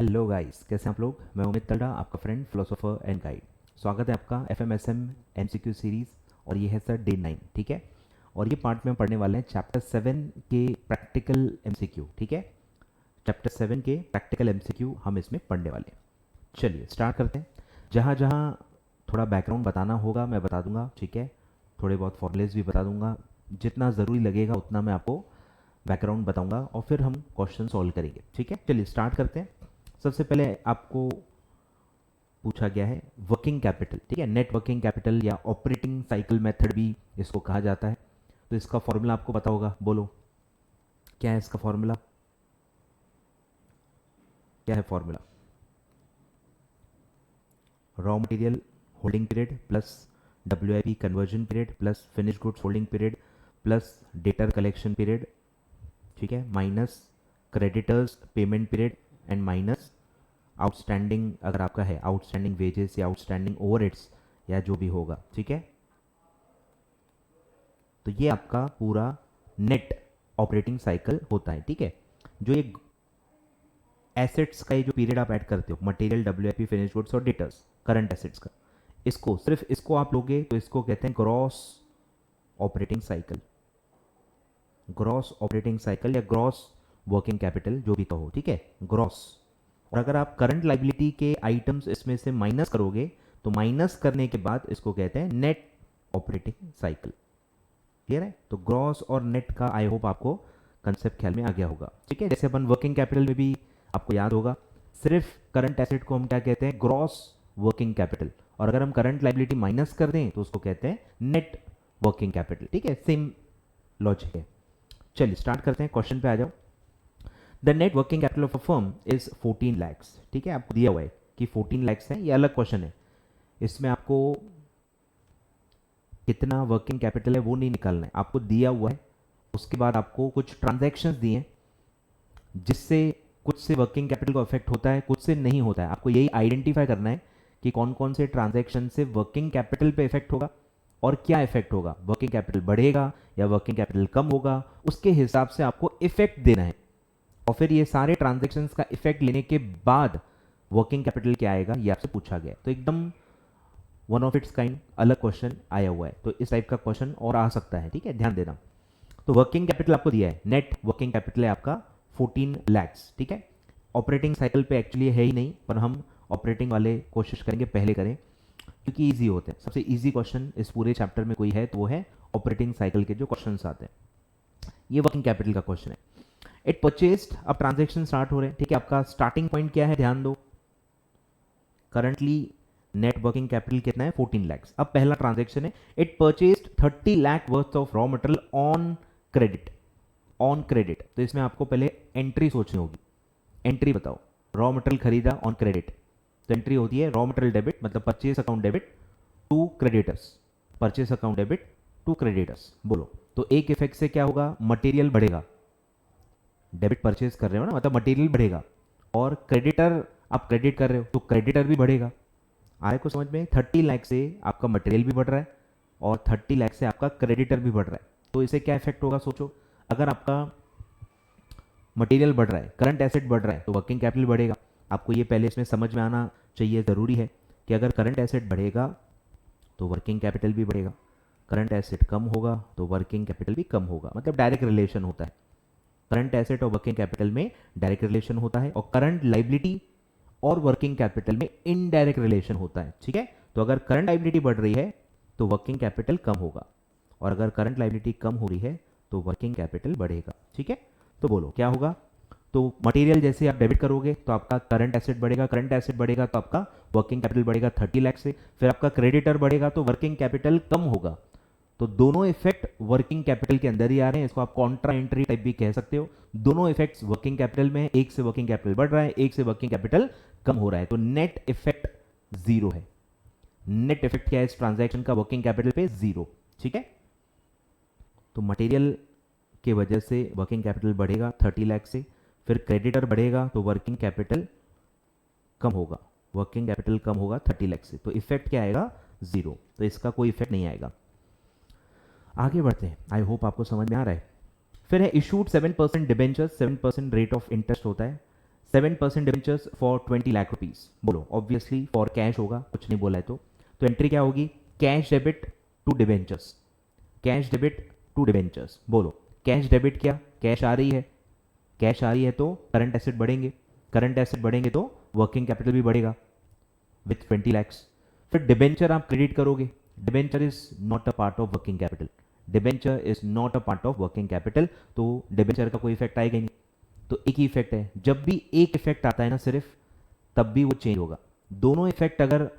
Hello guys, कैसे हैं आप लोग। मैं उमित तलड़ा, आपका फ्रेंड फिलोसोफर एंड गाइड। स्वागत है आपका FMSM MCQ सीरीज़। और ये है सर डे 9, ठीक है। और ये पार्ट में हम पढ़ने वाले हैं चैप्टर 7 के प्रैक्टिकल MCQ, ठीक है। चैप्टर 7 के प्रैक्टिकल MCQ हम इसमें पढ़ने वाले हैं। चलिए स्टार्ट करते हैं। जहाँ जहाँ थोड़ा बैकग्राउंड बताना होगा मैं बता दूंगा, ठीक है। थोड़े बहुत फॉर्मूलेज भी बता दूंगा, जितना ज़रूरी लगेगा उतना मैं आपको बैकग्राउंड बताऊंगा और फिर हम क्वेश्चन सॉल्व करेंगे, ठीक है। चलिए स्टार्ट करते हैं। सबसे पहले आपको पूछा गया है वर्किंग कैपिटल, ठीक है। नेट वर्किंग कैपिटल या ऑपरेटिंग साइकिल मेथड भी इसको कहा जाता है। तो इसका फॉर्मूला आपको पता होगा, बोलो क्या है इसका फॉर्मूला। क्या है formula? Raw material holding period plus WIP conversion period plus finish goods holding period plus debtor collection period, ठीक है, minus creditors payment period and minus outstanding, अगर आपका है आउटस्टैंडिंग वेजेस या आउटस्टैंडिंग ओवरहेड्स या जो भी होगा, ठीक है। तो ये आपका पूरा नेट ऑपरेटिंग साइकिल होता है, ठीक है। जो ये एसेट्स का ये जो पीरियड आप ऐड करते हो, मटेरियल WIP फिनिश गुड्स और डेटर्स करंट एसेट्स का, इसको सिर्फ इसको आप लोगे तो इसको कहते हैं gross operating cycle. Gross operating cycle या ग्रॉस वर्किंग कैपिटल, जो भी कहो, ठीक है, ग्रॉस। और अगर आप करंट लाइबिलिटी के आइटम्स इसमें से माइनस करोगे तो माइनस करने के बाद इसको कहते हैं नेट ऑपरेटिंग साइकिल। क्लियर है? तो ग्रॉस और नेट का आई होप आपको कंसेप्ट ख्याल में आ गया होगा, ठीक है। जैसे अपन वर्किंग कैपिटल में भी आपको याद होगा, सिर्फ करंट एसेट को हम क्या कहते हैं, ग्रॉस वर्किंग कैपिटल। और अगर हम करंट लाइबिलिटी माइनस कर दें तो उसको कहते हैं नेट वर्किंग कैपिटल, ठीक है। सेम लॉजिक है। चलिए स्टार्ट करते हैं, क्वेश्चन पे आ जाओ। The net working capital of a firm is 14 lakhs, ठीक है। आपको दिया हुआ है कि 14 लैक्स है, ये अलग क्वेश्चन है। इसमें आपको कितना वर्किंग कैपिटल है वो नहीं निकालना है, आपको दिया हुआ है। उसके बाद आपको कुछ ट्रांजैक्शंस दिए हैं जिससे कुछ से वर्किंग कैपिटल को अफेक्ट होता है, कुछ से नहीं होता है। आपको यही आइडेंटिफाई करना है कि कौन कौन से ट्रांजैक्शन से वर्किंग कैपिटल पे इफेक्ट होगा और क्या इफेक्ट होगा। वर्किंग कैपिटल बढ़ेगा या वर्किंग कैपिटल कम होगा, उसके हिसाब से आपको इफेक्ट देना है। और फिर ये सारे ट्रांजैक्शंस का इफेक्ट लेने के बाद वर्किंग कैपिटल क्या आएगा ये आपसे पूछा गया है। तो एकदम वन ऑफ इट्स काइंड अलग क्वेश्चन आया हुआ है। तो इस टाइप का क्वेश्चन और आ सकता है, ठीक है, ध्यान देना। तो वर्किंग कैपिटल आपको दिया है, नेट वर्किंग कैपिटल है आपका 14 लैक्स, ठीक है। ऑपरेटिंग साइकिल पे एक्चुअली है ही नहीं, पर हम ऑपरेटिंग वाले कोशिश करेंगे पहले करें क्योंकि ईजी होते हैं। सबसे ईजी क्वेश्चन इस पूरे चैप्टर में कोई है तो वो है ऑपरेटिंग साइकिल के जो क्वेश्चन आते हैं। ये वर्किंग कैपिटल का क्वेश्चन है। इट परचेस्ड, अब ट्रांजैक्शन स्टार्ट हो रहे हैं, ठीक है। आपका स्टार्टिंग पॉइंट क्या है, ध्यान दो। करंटली नेट वर्किंग कैपिटल कितना है, 14 लैक्स। अब पहला ट्रांजैक्शन है, it purchased 30 lakh worth of raw material on credit. On credit, तो इसमें आपको पहले एंट्री सोचनी होगी। एंट्री बताओ, रॉ मटेरियल खरीदा ऑन क्रेडिट, तो एंट्री होती है रॉ मटेरियल डेबिट, मतलब purchase account debit to creditors. Purchase account debit to creditors, बोलो। तो एक इफेक्ट से क्या होगा, मटेरियल बढ़ेगा। डेबिट परचेज कर रहे हो ना, मतलब मटेरियल बढ़ेगा। और क्रेडिटर आप क्रेडिट कर रहे हो तो क्रेडिटर भी बढ़ेगा। आए को समझ में? 30 लाख से आपका मटेरियल भी बढ़ रहा है और 30 लाख से आपका क्रेडिटर भी बढ़ रहा है। तो इसे क्या इफेक्ट होगा सोचो। अगर आपका मटेरियल बढ़ रहा है, करंट एसेट बढ़ रहा है, तो वर्किंग कैपिटल बढ़ेगा। आपको ये पहले इसमें समझ में आना चाहिए, ज़रूरी है कि अगर करंट एसेट बढ़ेगा तो वर्किंग कैपिटल भी बढ़ेगा, करंट एसेट कम होगा तो वर्किंग कैपिटल भी कम होगा। मतलब डायरेक्ट रिलेशन होता है। करंट एसेट और वर्किंग कैपिटल में डायरेक्ट रिलेशन होता है और करंट लाइबिलिटी और वर्किंग कैपिटल में इनडायरेक्ट रिलेशन होता है, ठीक है। तो अगर करंट लाइबिलिटी बढ़ रही है तो वर्किंग कैपिटल कम होगा और अगर करंट लाइबिलिटी कम हो रही है तो वर्किंग कैपिटल बढ़ेगा, ठीक है। तो बोलो क्या होगा। तो मटेरियल जैसे आप डेबिट करोगे तो आपका करंट एसेट बढ़ेगा, करंट एसेट बढ़ेगा तो आपका वर्किंग कैपिटल बढ़ेगा 30 लाख से। फिर आपका क्रेडिटर बढ़ेगा तो वर्किंग कैपिटल कम होगा। तो दोनों इफेक्ट वर्किंग कैपिटल के अंदर ही आ रहे हैं। इसको आप कॉन्ट्रा एंट्री टाइप भी कह सकते हो। दोनों इफेक्ट्स वर्किंग कैपिटल में, एक से वर्किंग कैपिटल बढ़ रहा है, एक से वर्किंग कैपिटल कम हो रहा है। तो नेट इफेक्ट जीरो है। नेट इफेक्ट क्या है इस ट्रांजैक्शन का, वर्किंग कैपिटल पे जीरो, ठीक है। तो मटेरियल की वजह से वर्किंग कैपिटल बढ़ेगा 30 लाख से, फिर क्रेडिटर बढ़ेगा तो वर्किंग कैपिटल कम होगा, वर्किंग कैपिटल कम होगा 30 लाख से। तो इफेक्ट क्या आएगा, जीरो। तो इसका कोई इफेक्ट नहीं आएगा। आगे बढ़ते हैं, आई होप आपको समझ में आ रहा है। फिर है issued 7% debentures, 7% rate of interest होता है। 7% डिबेंचर्स फॉर 20 लाख रुपीस। बोलो, ऑब्वियसली फॉर कैश होगा, कुछ नहीं बोला है तो एंट्री क्या होगी? Cash debit to debentures, cash debit to debentures. बोलो, कैश डेबिट क्या? कैश आ रही है, कैश आ रही है तो करंट एसेट बढ़ेंगे, करंट एसेट बढ़ेंगे तो वर्किंग कैपिटल भी बढ़ेगा विथ 20 लैक्स। फिर डिबेंचर आप क्रेडिट करोगे, debenture is not a part of working capital, debenture is not a part of working capital, तो डिबेंचर का कोई इफेक्ट आएगा नहीं। तो एक ही इफेक्ट है, जब भी एक इफेक्ट आता है ना सिर्फ, तब भी वो चेंज होगा। दोनों इफेक्ट अगर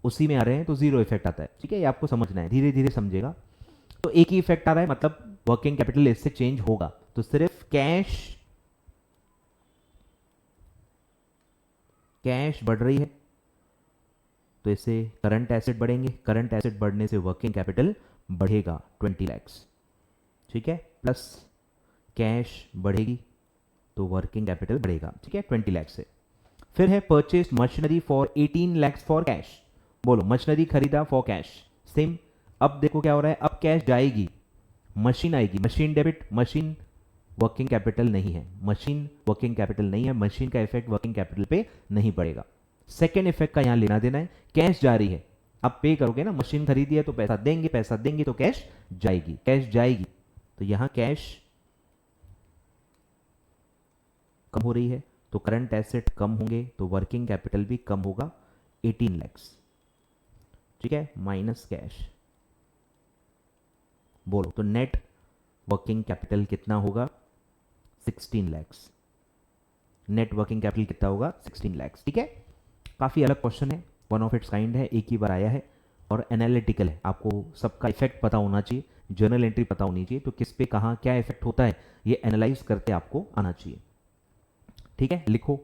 उसी में आ रहे हैं तो जीरो इफेक्ट आता है। ठीक है, ये आपको समझना है, धीरे धीरे समझेगा। तो एक ही इफेक्ट आ रहा है मतलब वर्किंग कैपिटल इससे चेंज होगा। तो सिर्फ कैश, कैश बढ़ रही है तो इससे करंट एसेट बढ़ेंगे, करंट एसेट बढ़ने से वर्किंग कैपिटल बढ़ेगा 20 लैक्स। ठीक है, प्लस कैश बढ़ेगी तो वर्किंग कैपिटल बढ़ेगा। ठीक है, 20 लैक्स से। फिर है purchase machinery for 18 lakhs for cash. बोलो, मशीनरी खरीदा फॉर कैश, सेम। अब देखो क्या हो रहा है, अब कैश जाएगी, मशीन आएगी, machine debit, machine working capital नहीं है, मशीन वर्किंग कैपिटल नहीं है, मशीन का इफेक्ट वर्किंग कैपिटल पे नहीं पड़ेगा। सेकेंड इफेक्ट का यहां लेना देना है, कैश जा रही है, अब पे करोगे ना, मशीन खरीदी है तो पैसा देंगे, पैसा देंगे तो कैश जाएगी, कैश जाएगी तो यहां कैश कम हो रही है तो करंट एसेट कम होंगे तो वर्किंग कैपिटल भी कम होगा 18 लैक्स। ठीक है, माइनस कैश। बोलो, तो नेट वर्किंग कैपिटल कितना होगा? 16 लैक्स। नेट वर्किंग कैपिटल कितना होगा? 16 लैक्स। ठीक है, काफी अलग क्वेश्चन है, वन ऑफ इट्स काइंड है, एक ही बार आया है और एनालिटिकल है। आपको सबका इफेक्ट पता होना चाहिए, जर्नल एंट्री पता होनी चाहिए, तो किस पे कहां क्या इफेक्ट होता है ये एनालाइज करते आपको आना चाहिए। ठीक है, लिखो,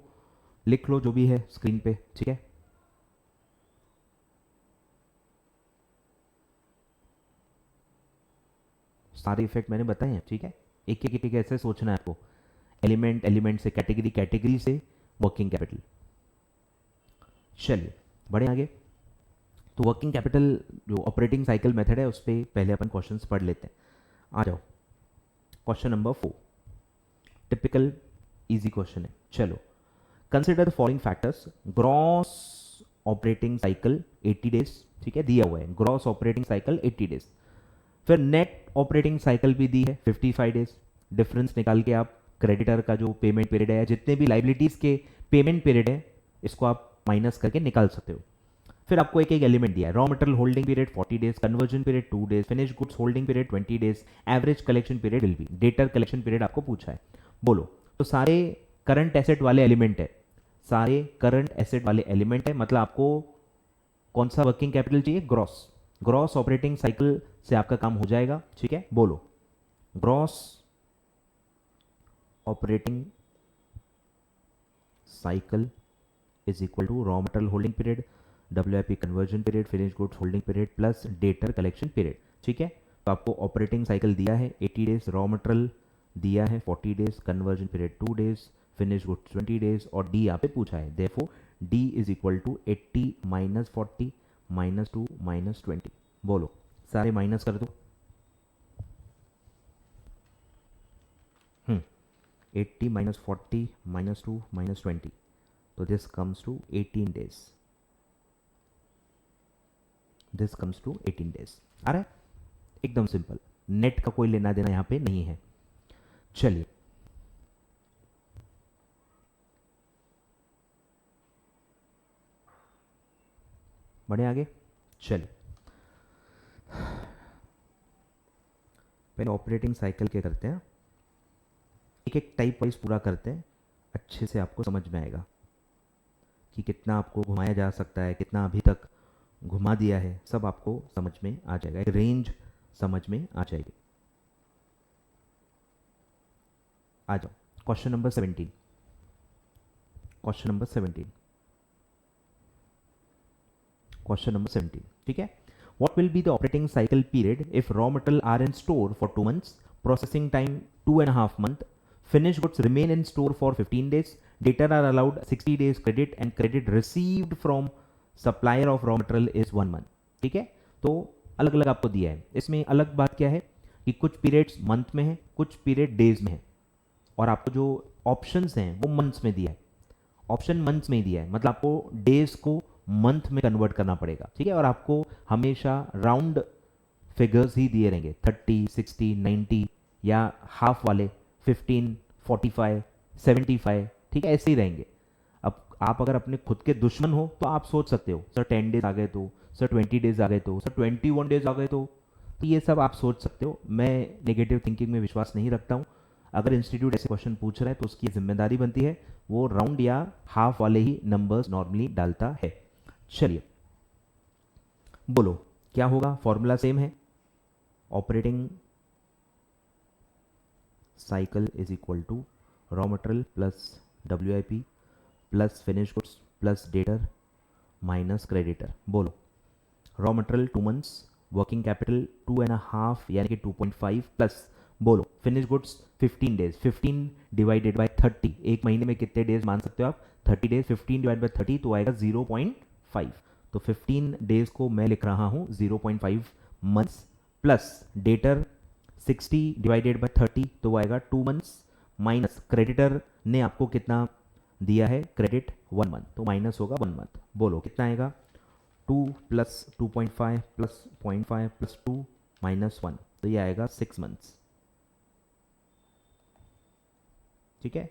लिख लो जो भी है स्क्रीन पे। ठीक है, सारे इफेक्ट मैंने बताए हैं। ठीक है, एक एक ऐसे सोचना है आपको, एलिमेंट एलिमेंट से, कैटेगरी कैटेगरी से वर्किंग कैपिटल। चलिए बढ़े आगे। तो वर्किंग कैपिटल जो ऑपरेटिंग साइकिल मेथड है उस पर पहले अपन क्वेश्चंस पढ़ लेते हैं। आ जाओ, question number 4, typical easy question है। चलो, consider the following factors. Gross operating cycle 80 days, ठीक है, दिया हुआ है ग्रॉस ऑपरेटिंग साइकिल 80 डेज। फिर नेट ऑपरेटिंग साइकिल भी दी है 55 डेज। डिफरेंस निकाल के आप क्रेडिटर का जो पेमेंट पीरियड है या जितने भी लाइबिलिटीज के पेमेंट पीरियड है इसको आप माइनस करके निकाल सकते हो। फिर आपको एक एक एलिमेंट दिया है, raw material holding period 40 days, conversion period 2 days, finish goods holding period 20 days, average collection period will be, debtor collection period आपको पूछा है। बोलो, तो सारे करंट एसेट वाले एलिमेंट है, सारे करंट एसेट वाले एलिमेंट है, मतलब आपको कौन सा वर्किंग कैपिटल चाहिए? ग्रॉस, ग्रॉस ऑपरेटिंग साइकिल से आपका काम हो जाएगा। ठीक है, बोलो, gross operating cycle is equal to raw material holding period, WIP conversion period, finish goods holding period plus debtor collection period. ठीक है, तो आपको ऑपरेटिंग साइकिल दिया है 80 डेज, रॉ मटेरियल दिया है 40 days, conversion period 2 days, finish goods 20 days और D यहाँ पे पूछा है। Therefore D is equal to 80 minus 40 minus 2 minus 20। बोलो, सारे माइनस कर दो। 80 माइनस 40 माइनस 2 माइनस 20, तो this comes to 18 days, this comes to 18 days. आ रहा है, एकदम सिंपल, नेट का कोई लेना देना यहां पे नहीं है। चलिए बढ़े आगे। चलिए पहले ऑपरेटिंग साइकिल के करते हैं, एक एक टाइप वाइज पूरा करते हैं, अच्छे से आपको समझ में आएगा कि कितना आपको घुमाया जा सकता है, कितना अभी तक घुमा दिया है, सब आपको समझ में आ जाएगा, एक रेंज समझ में आ जाएगी। आ जाओ, question number 17, question number 17, question number 17। ठीक है, what will be the operating cycle period if raw material are in store for 2 months, processing time 2.5 month, finished goods remain in store for 15 days, debtor are allowed 60 days credit and credit received from supplier of raw material is 1 month। ठीक है, तो अलग अलग आपको दिया है। इसमें अलग बात क्या है कि कुछ पीरियड्स मंथ में है, कुछ पीरियड डेज में है, और आपको जो ऑप्शंस हैं वो मंथ्स में दिया है। ऑप्शन मंथ्स में ही दिया है, मतलब आपको डेज को मंथ में कन्वर्ट करना पड़ेगा, ठीक है। और आपको हमेशा राउंड फिगर्स ही दिए रहेंगे, 30, 60, 90 या हाफ वाले 15, 45, 75, ठीक है, ऐसे ही रहेंगे। अब आप अगर अपने खुद के दुश्मन हो तो आप सोच सकते हो सर 10 डेज आ गए तो, सर 20 डेज आ गए तो, सर 21 डेज आ गए तो ये सब आप सोच सकते हो। मैं नेगेटिव थिंकिंग में विश्वास नहीं रखता हूँ। अगर इंस्टीट्यूट ऐसे क्वेश्चन पूछ रहा है तो उसकी जिम्मेदारी बनती है वो राउंड या हाफ वाले ही नंबर्स नॉर्मली डालता है। चलिए बोलो क्या होगा, फॉर्मूला सेम है, operating cycle is equal to raw material plus WIP plus finish goods plus debtor minus creditor. बोलो raw material 2 months, working capital 2.5 यानी कि 2.5 प्लस बोलो finish goods 15 days, 15 divided by 30, एक महीने में कितने डेज मान सकते हो आप, 30 डेज, 15 डिवाइड बाय 30 तो आएगा 0.5। तो 15 डेज को मैं लिख रहा हूँ 0.5 months plus debtor 60 divided by 30 तो वो आएगा 2 मंथ्स माइनस क्रेडिटर ने आपको कितना दिया है, क्रेडिट 1 मंथ, तो माइनस होगा 1 मंथ। बोलो कितना आएगा, 2 प्लस 2.5 प्लस 0.5 प्लस 2 माइनस 1, तो ये आएगा 6 मंथ्स। ठीक है,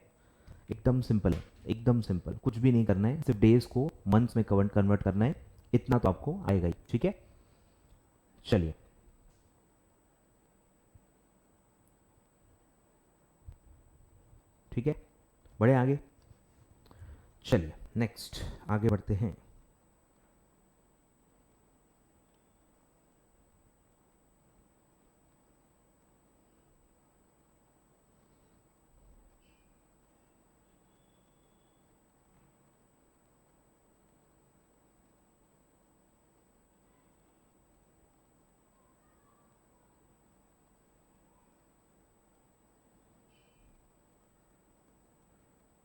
एकदम सिंपल है, एकदम सिंपल, कुछ भी नहीं करना है, सिर्फ डेज को मंथ्स में कन्वर्ट करना है, इतना तो आपको आएगा ही। ठीक है, चलिए ठीक है, बढ़े आगे। चलिए नेक्स्ट आगे बढ़ते हैं।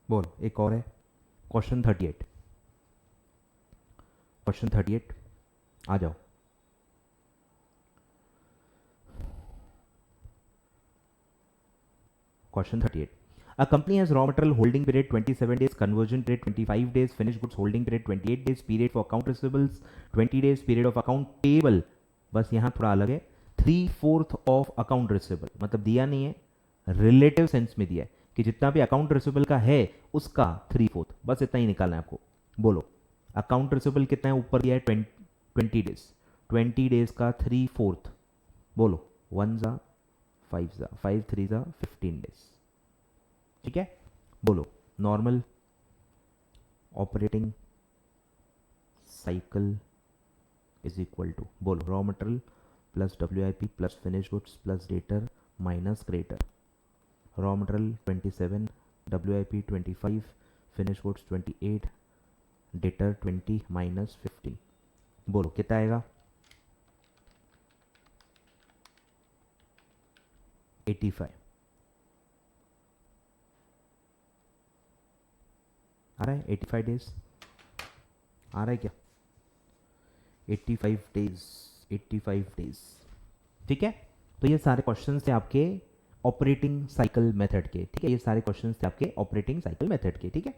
बोल एक और है, क्वेश्चन 38, क्वेश्चन 38 आ जाओ। Question 38, a company has raw material holding period 27 days, conversion period 25 days, finished goods holding period 28 days, period for account receivables 20 days, period of account payable, बस यहाँ थोड़ा अलग है, 3/4 ऑफ अकाउंट रिसीवेबल, मतलब दिया नहीं है, रिलेटिव सेंस में दिया है कि जितना भी अकाउंट रिसीवेबल का है उसका 3/4, बस इतना ही निकालना है आपको। बोलो अकाउंट रिसीवेबल कितना है, ऊपर दिया है 20 डेज, 20 डेज का 3/4, बोलो 1 जा 5 जा 5 3 जा 15 डेज। ठीक है, बोलो normal operating cycle is equal to, बोलो raw material plus WIP plus finish goods plus debtor minus creditor. Raw material 27, WIP 25, finish goods 28, debtor 20 minus 15। बोलो कितना आएगा, 85। आ रहा है 85 डेज, आ रहा है क्या, 85 डेज, 85 डेज। ठीक है, तो ये सारे क्वेश्चंस थे आपके ऑपरेटिंग साइकिल मेथड के। ठीक है, ये सारे क्वेश्चंस थे आपके ऑपरेटिंग साइकिल मेथड के। ठीक है,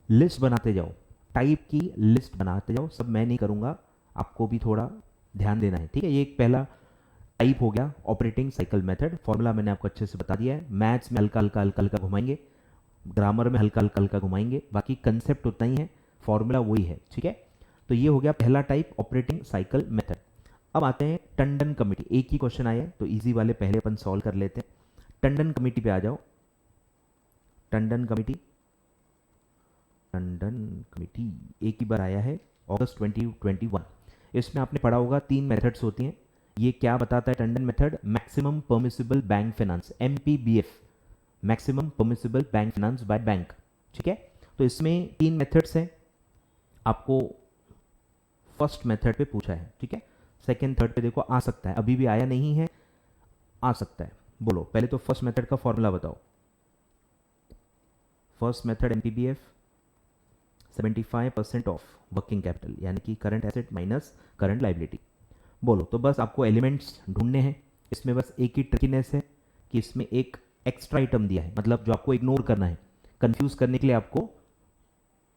लिस्ट बनाते जाओ, टाइप की लिस्ट बनाते जाओ, सब मैं नहीं करूंगा, आपको भी थोड़ा ध्यान देना है। ठीक है, ये एक पहला टाइप हो गया ऑपरेटिंग साइकिल मेथड, फॉर्मूला मैंने आपको अच्छे से बता दिया है, मैथ्स में हल्का हल्का हल्का हल्का घुमाएंगे, ग्रामर में हल्का हल्का हल्का घुमाएंगे, बाकी कंसेप्ट उतना ही है, फॉर्मूला वही है। ठीक है, तो ये हो गया पहला टाइप ऑपरेटिंग साइकिल मेथड। अब आते हैं टंडन कमेटी, एक ही क्वेश्चन आया है तो इजी वाले पहले अपन सॉल्व कर लेते हैं। टंडन कमेटी पे आ जाओ, टंडन कमेटी, टंडन कमेटी एक ही बार आया है अगस्त 2021। इसमें आपने पढ़ा होगा 3 मेथड्स होती हैं। ये क्या बताता है Tandon method, maximum permissible bank finance, MPBF, maximum permissible bank finance by bank. ठीक है, तो इसमें 3 मेथड्स हैं, आपको फर्स्ट मेथड पे पूछा है। ठीक है, सेकंड थर्ड पे देखो आ सकता है, अभी भी आया नहीं है, आ सकता है। बोलो पहले तो फर्स्ट मेथड का फॉर्मूला बताओ। First method MPBF 75% of working capital, यानी कि current asset minus current liability. बोलो तो बस आपको एलिमेंट्स ढूंढने हैं, इसमें बस एक ही ट्रिकीनेस है कि इसमें एक एक्स्ट्रा आइटम दिया है, मतलब जो आपको इग्नोर करना है, कंफ्यूज करने के लिए आपको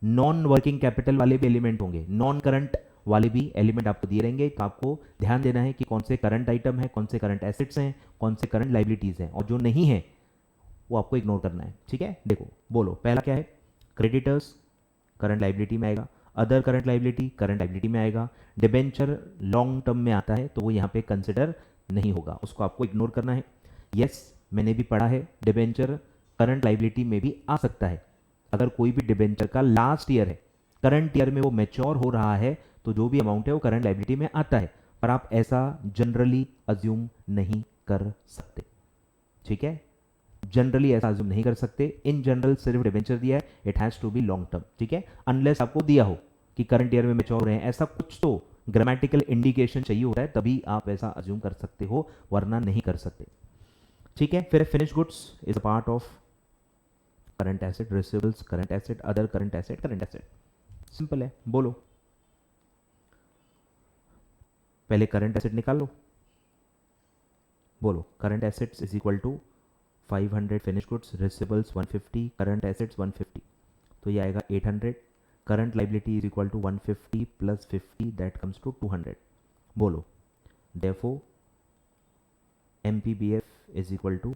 नॉन वर्किंग कैपिटल वाले भी एलिमेंट होंगे, नॉन करंट वाले भी एलिमेंट आपको दिए रहेंगे। तो आपको ध्यान देना है कि कौन से करंट आइटम है, कौन से करंट एसेट्स हैं, कौन से करंट लाइबिलिटीज हैं, और जो नहीं है वो आपको इग्नोर करना है। ठीक है, देखो बोलो पहला क्या है, क्रेडिटर्स करंट लाइबिलिटी में आएगा, other current liability current liability में आएगा, डिबेंचर लॉन्ग टर्म में आता है तो वो यहाँ पे कंसिडर नहीं होगा, उसको आपको इग्नोर करना है। यस, मैंने भी पढ़ा है डिबेंचर करंट लाइबिलिटी में भी आ सकता है। अगर कोई भी डिबेंचर का लास्ट ईयर है, करंट ईयर में वो मैच्योर हो रहा है, तो जो भी अमाउंट है वो करंट लाइबिलिटी में आता है, पर आप ऐसा जनरली अज्यूम नहीं कर सकते। ठीक है, जनरली ऐसा अज्यूम नहीं कर सकते। इन जनरल सिर्फ डिबेंचर दिया है, it has to be long term. ठीक है, अनलेस आपको दिया हो कि करंट ईयर में मैच्योर रहे हैं, ऐसा कुछ तो ग्रामेटिकल इंडिकेशन चाहिए होता है, तभी आप ऐसा अज्यूम कर सकते हो, वरना नहीं कर सकते। ठीक है, फिर finish goods is a part of current asset, receivables current asset, other current asset current asset. Simple है, बोलो पहले करंट एसेट निकाल लो, बोलो current assets is equal to 500 finish goods, receivables 150, current assets 150, तो ये आएगा 800। Current liability is equal to 150 plus 50 that comes to 200। बोलो therefore MPBF is equal to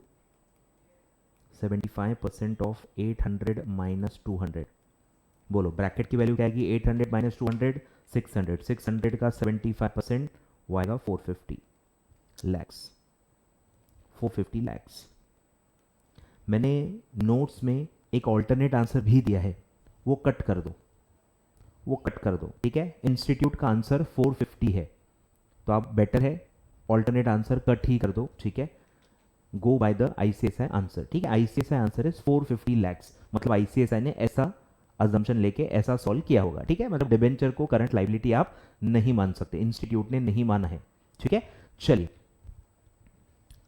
75% of 800 minus 200। बोलो ब्रैकेट की वैल्यू क्या आएगी, 800 माइनस 200 600, 600 का 75% वो आएगा 450 लैक्स, 450 लैक्स। मैंने नोट्स में एक ऑल्टरनेट आंसर भी दिया है, वो कट कर दो, वो कट कर दो। ठीक है, इंस्टीट्यूट का आंसर 450 है, तो आप बेटर है ऑल्टरनेट आंसर कट ही कर दो। ठीक है, गो बाय द ICSI आंसर। ठीक है, ICSI आंसर इज 450 लैक्स, मतलब ICSI ने ऐसा अजम्पशन लेके ऐसा सॉल्व किया होगा। ठीक है, मतलब डिबेंचर को करंट लाइबिलिटी आप नहीं मान सकते, इंस्टीट्यूट ने नहीं माना है। ठीक है, चलिए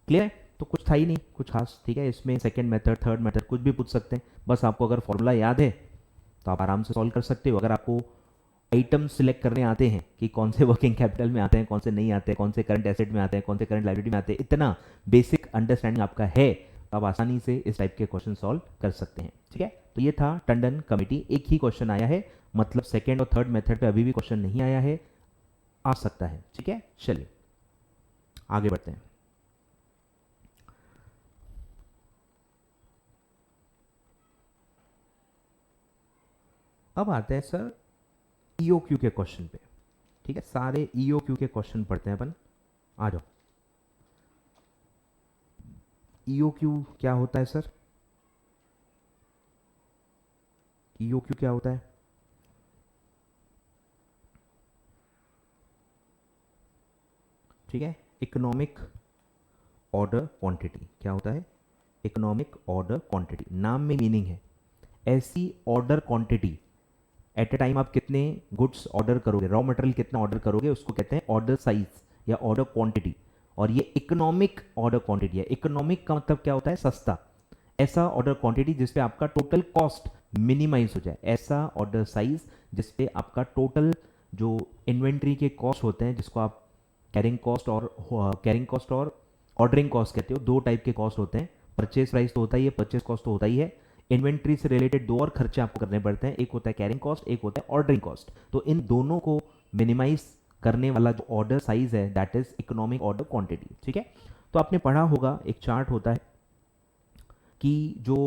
क्लियर है, तो कुछ था ही नहीं कुछ खास। ठीक है, इसमें सेकंड मेथड थर्ड मेथड कुछ भी पूछ सकते हैं, बस आपको अगर फॉर्मूला याद है तो आप आराम से सॉल्व कर सकते हो। अगर आपको आइटम सिलेक्ट करने आते हैं कि कौन से वर्किंग कैपिटल में आते हैं, कौन से नहीं आते हैं, कौन से करंट एसेट में आते हैं, कौन से करंट लायबिलिटी में आते हैं, इतना बेसिक अंडरस्टैंडिंग आपका है तो आप आसानी से इस टाइप के क्वेश्चन सॉल्व कर सकते हैं। ठीक है, तो ये था टंडन कमेटी। एक ही क्वेश्चन आया है, मतलब सेकेंड और थर्ड मेथड पे अभी भी क्वेश्चन नहीं आया है, आ सकता है। ठीक है, चलिए आगे बढ़ते हैं। अब आते हैं सर EOQ के क्वेश्चन पे। ठीक है, सारे EOQ के क्वेश्चन पढ़ते हैं अपन, आ जाओ। EOQ क्या होता है सर, EOQ क्या होता है? ठीक है, इकोनॉमिक ऑर्डर क्वांटिटी। क्या होता है? इकोनॉमिक ऑर्डर क्वांटिटी, नाम में मीनिंग है। ऐसी order quantity, at a time आप कितने गुड्स ऑर्डर करोगे, रॉ मटेरियल कितना ऑर्डर करोगे, उसको कहते हैं ऑर्डर साइज या ऑर्डर क्वांटिटी। और ये इकोनॉमिक ऑर्डर क्वांटिटी है। इकोनॉमिक का मतलब क्या होता है? सस्ता। ऐसा ऑर्डर क्वांटिटी जिसपे आपका टोटल कॉस्ट मिनिमाइज हो जाए, ऐसा ऑर्डर साइज जिसपे आपका टोटल जो इन्वेंट्री के कॉस्ट होते हैं, जिसको आप कैरिंग कॉस्ट और ऑर्डरिंग कॉस्ट कहते हो। दो टाइप के कॉस्ट होते हैं, परचेज प्राइस तो होता ही है, परचेज कॉस्ट तो होता ही है। इन्वेंट्री से रिलेटेड दो और खर्चे आपको करने पड़ते हैं, एक होता है कैरिंग कॉस्ट, एक होता है ऑर्डरिंग कॉस्ट। तो इन दोनों को मिनिमाइज करने वाला जो ऑर्डर साइज है, that is economic order quantity. ठीक है, तो आपने पढ़ा होगा एक चार्ट होता है कि जो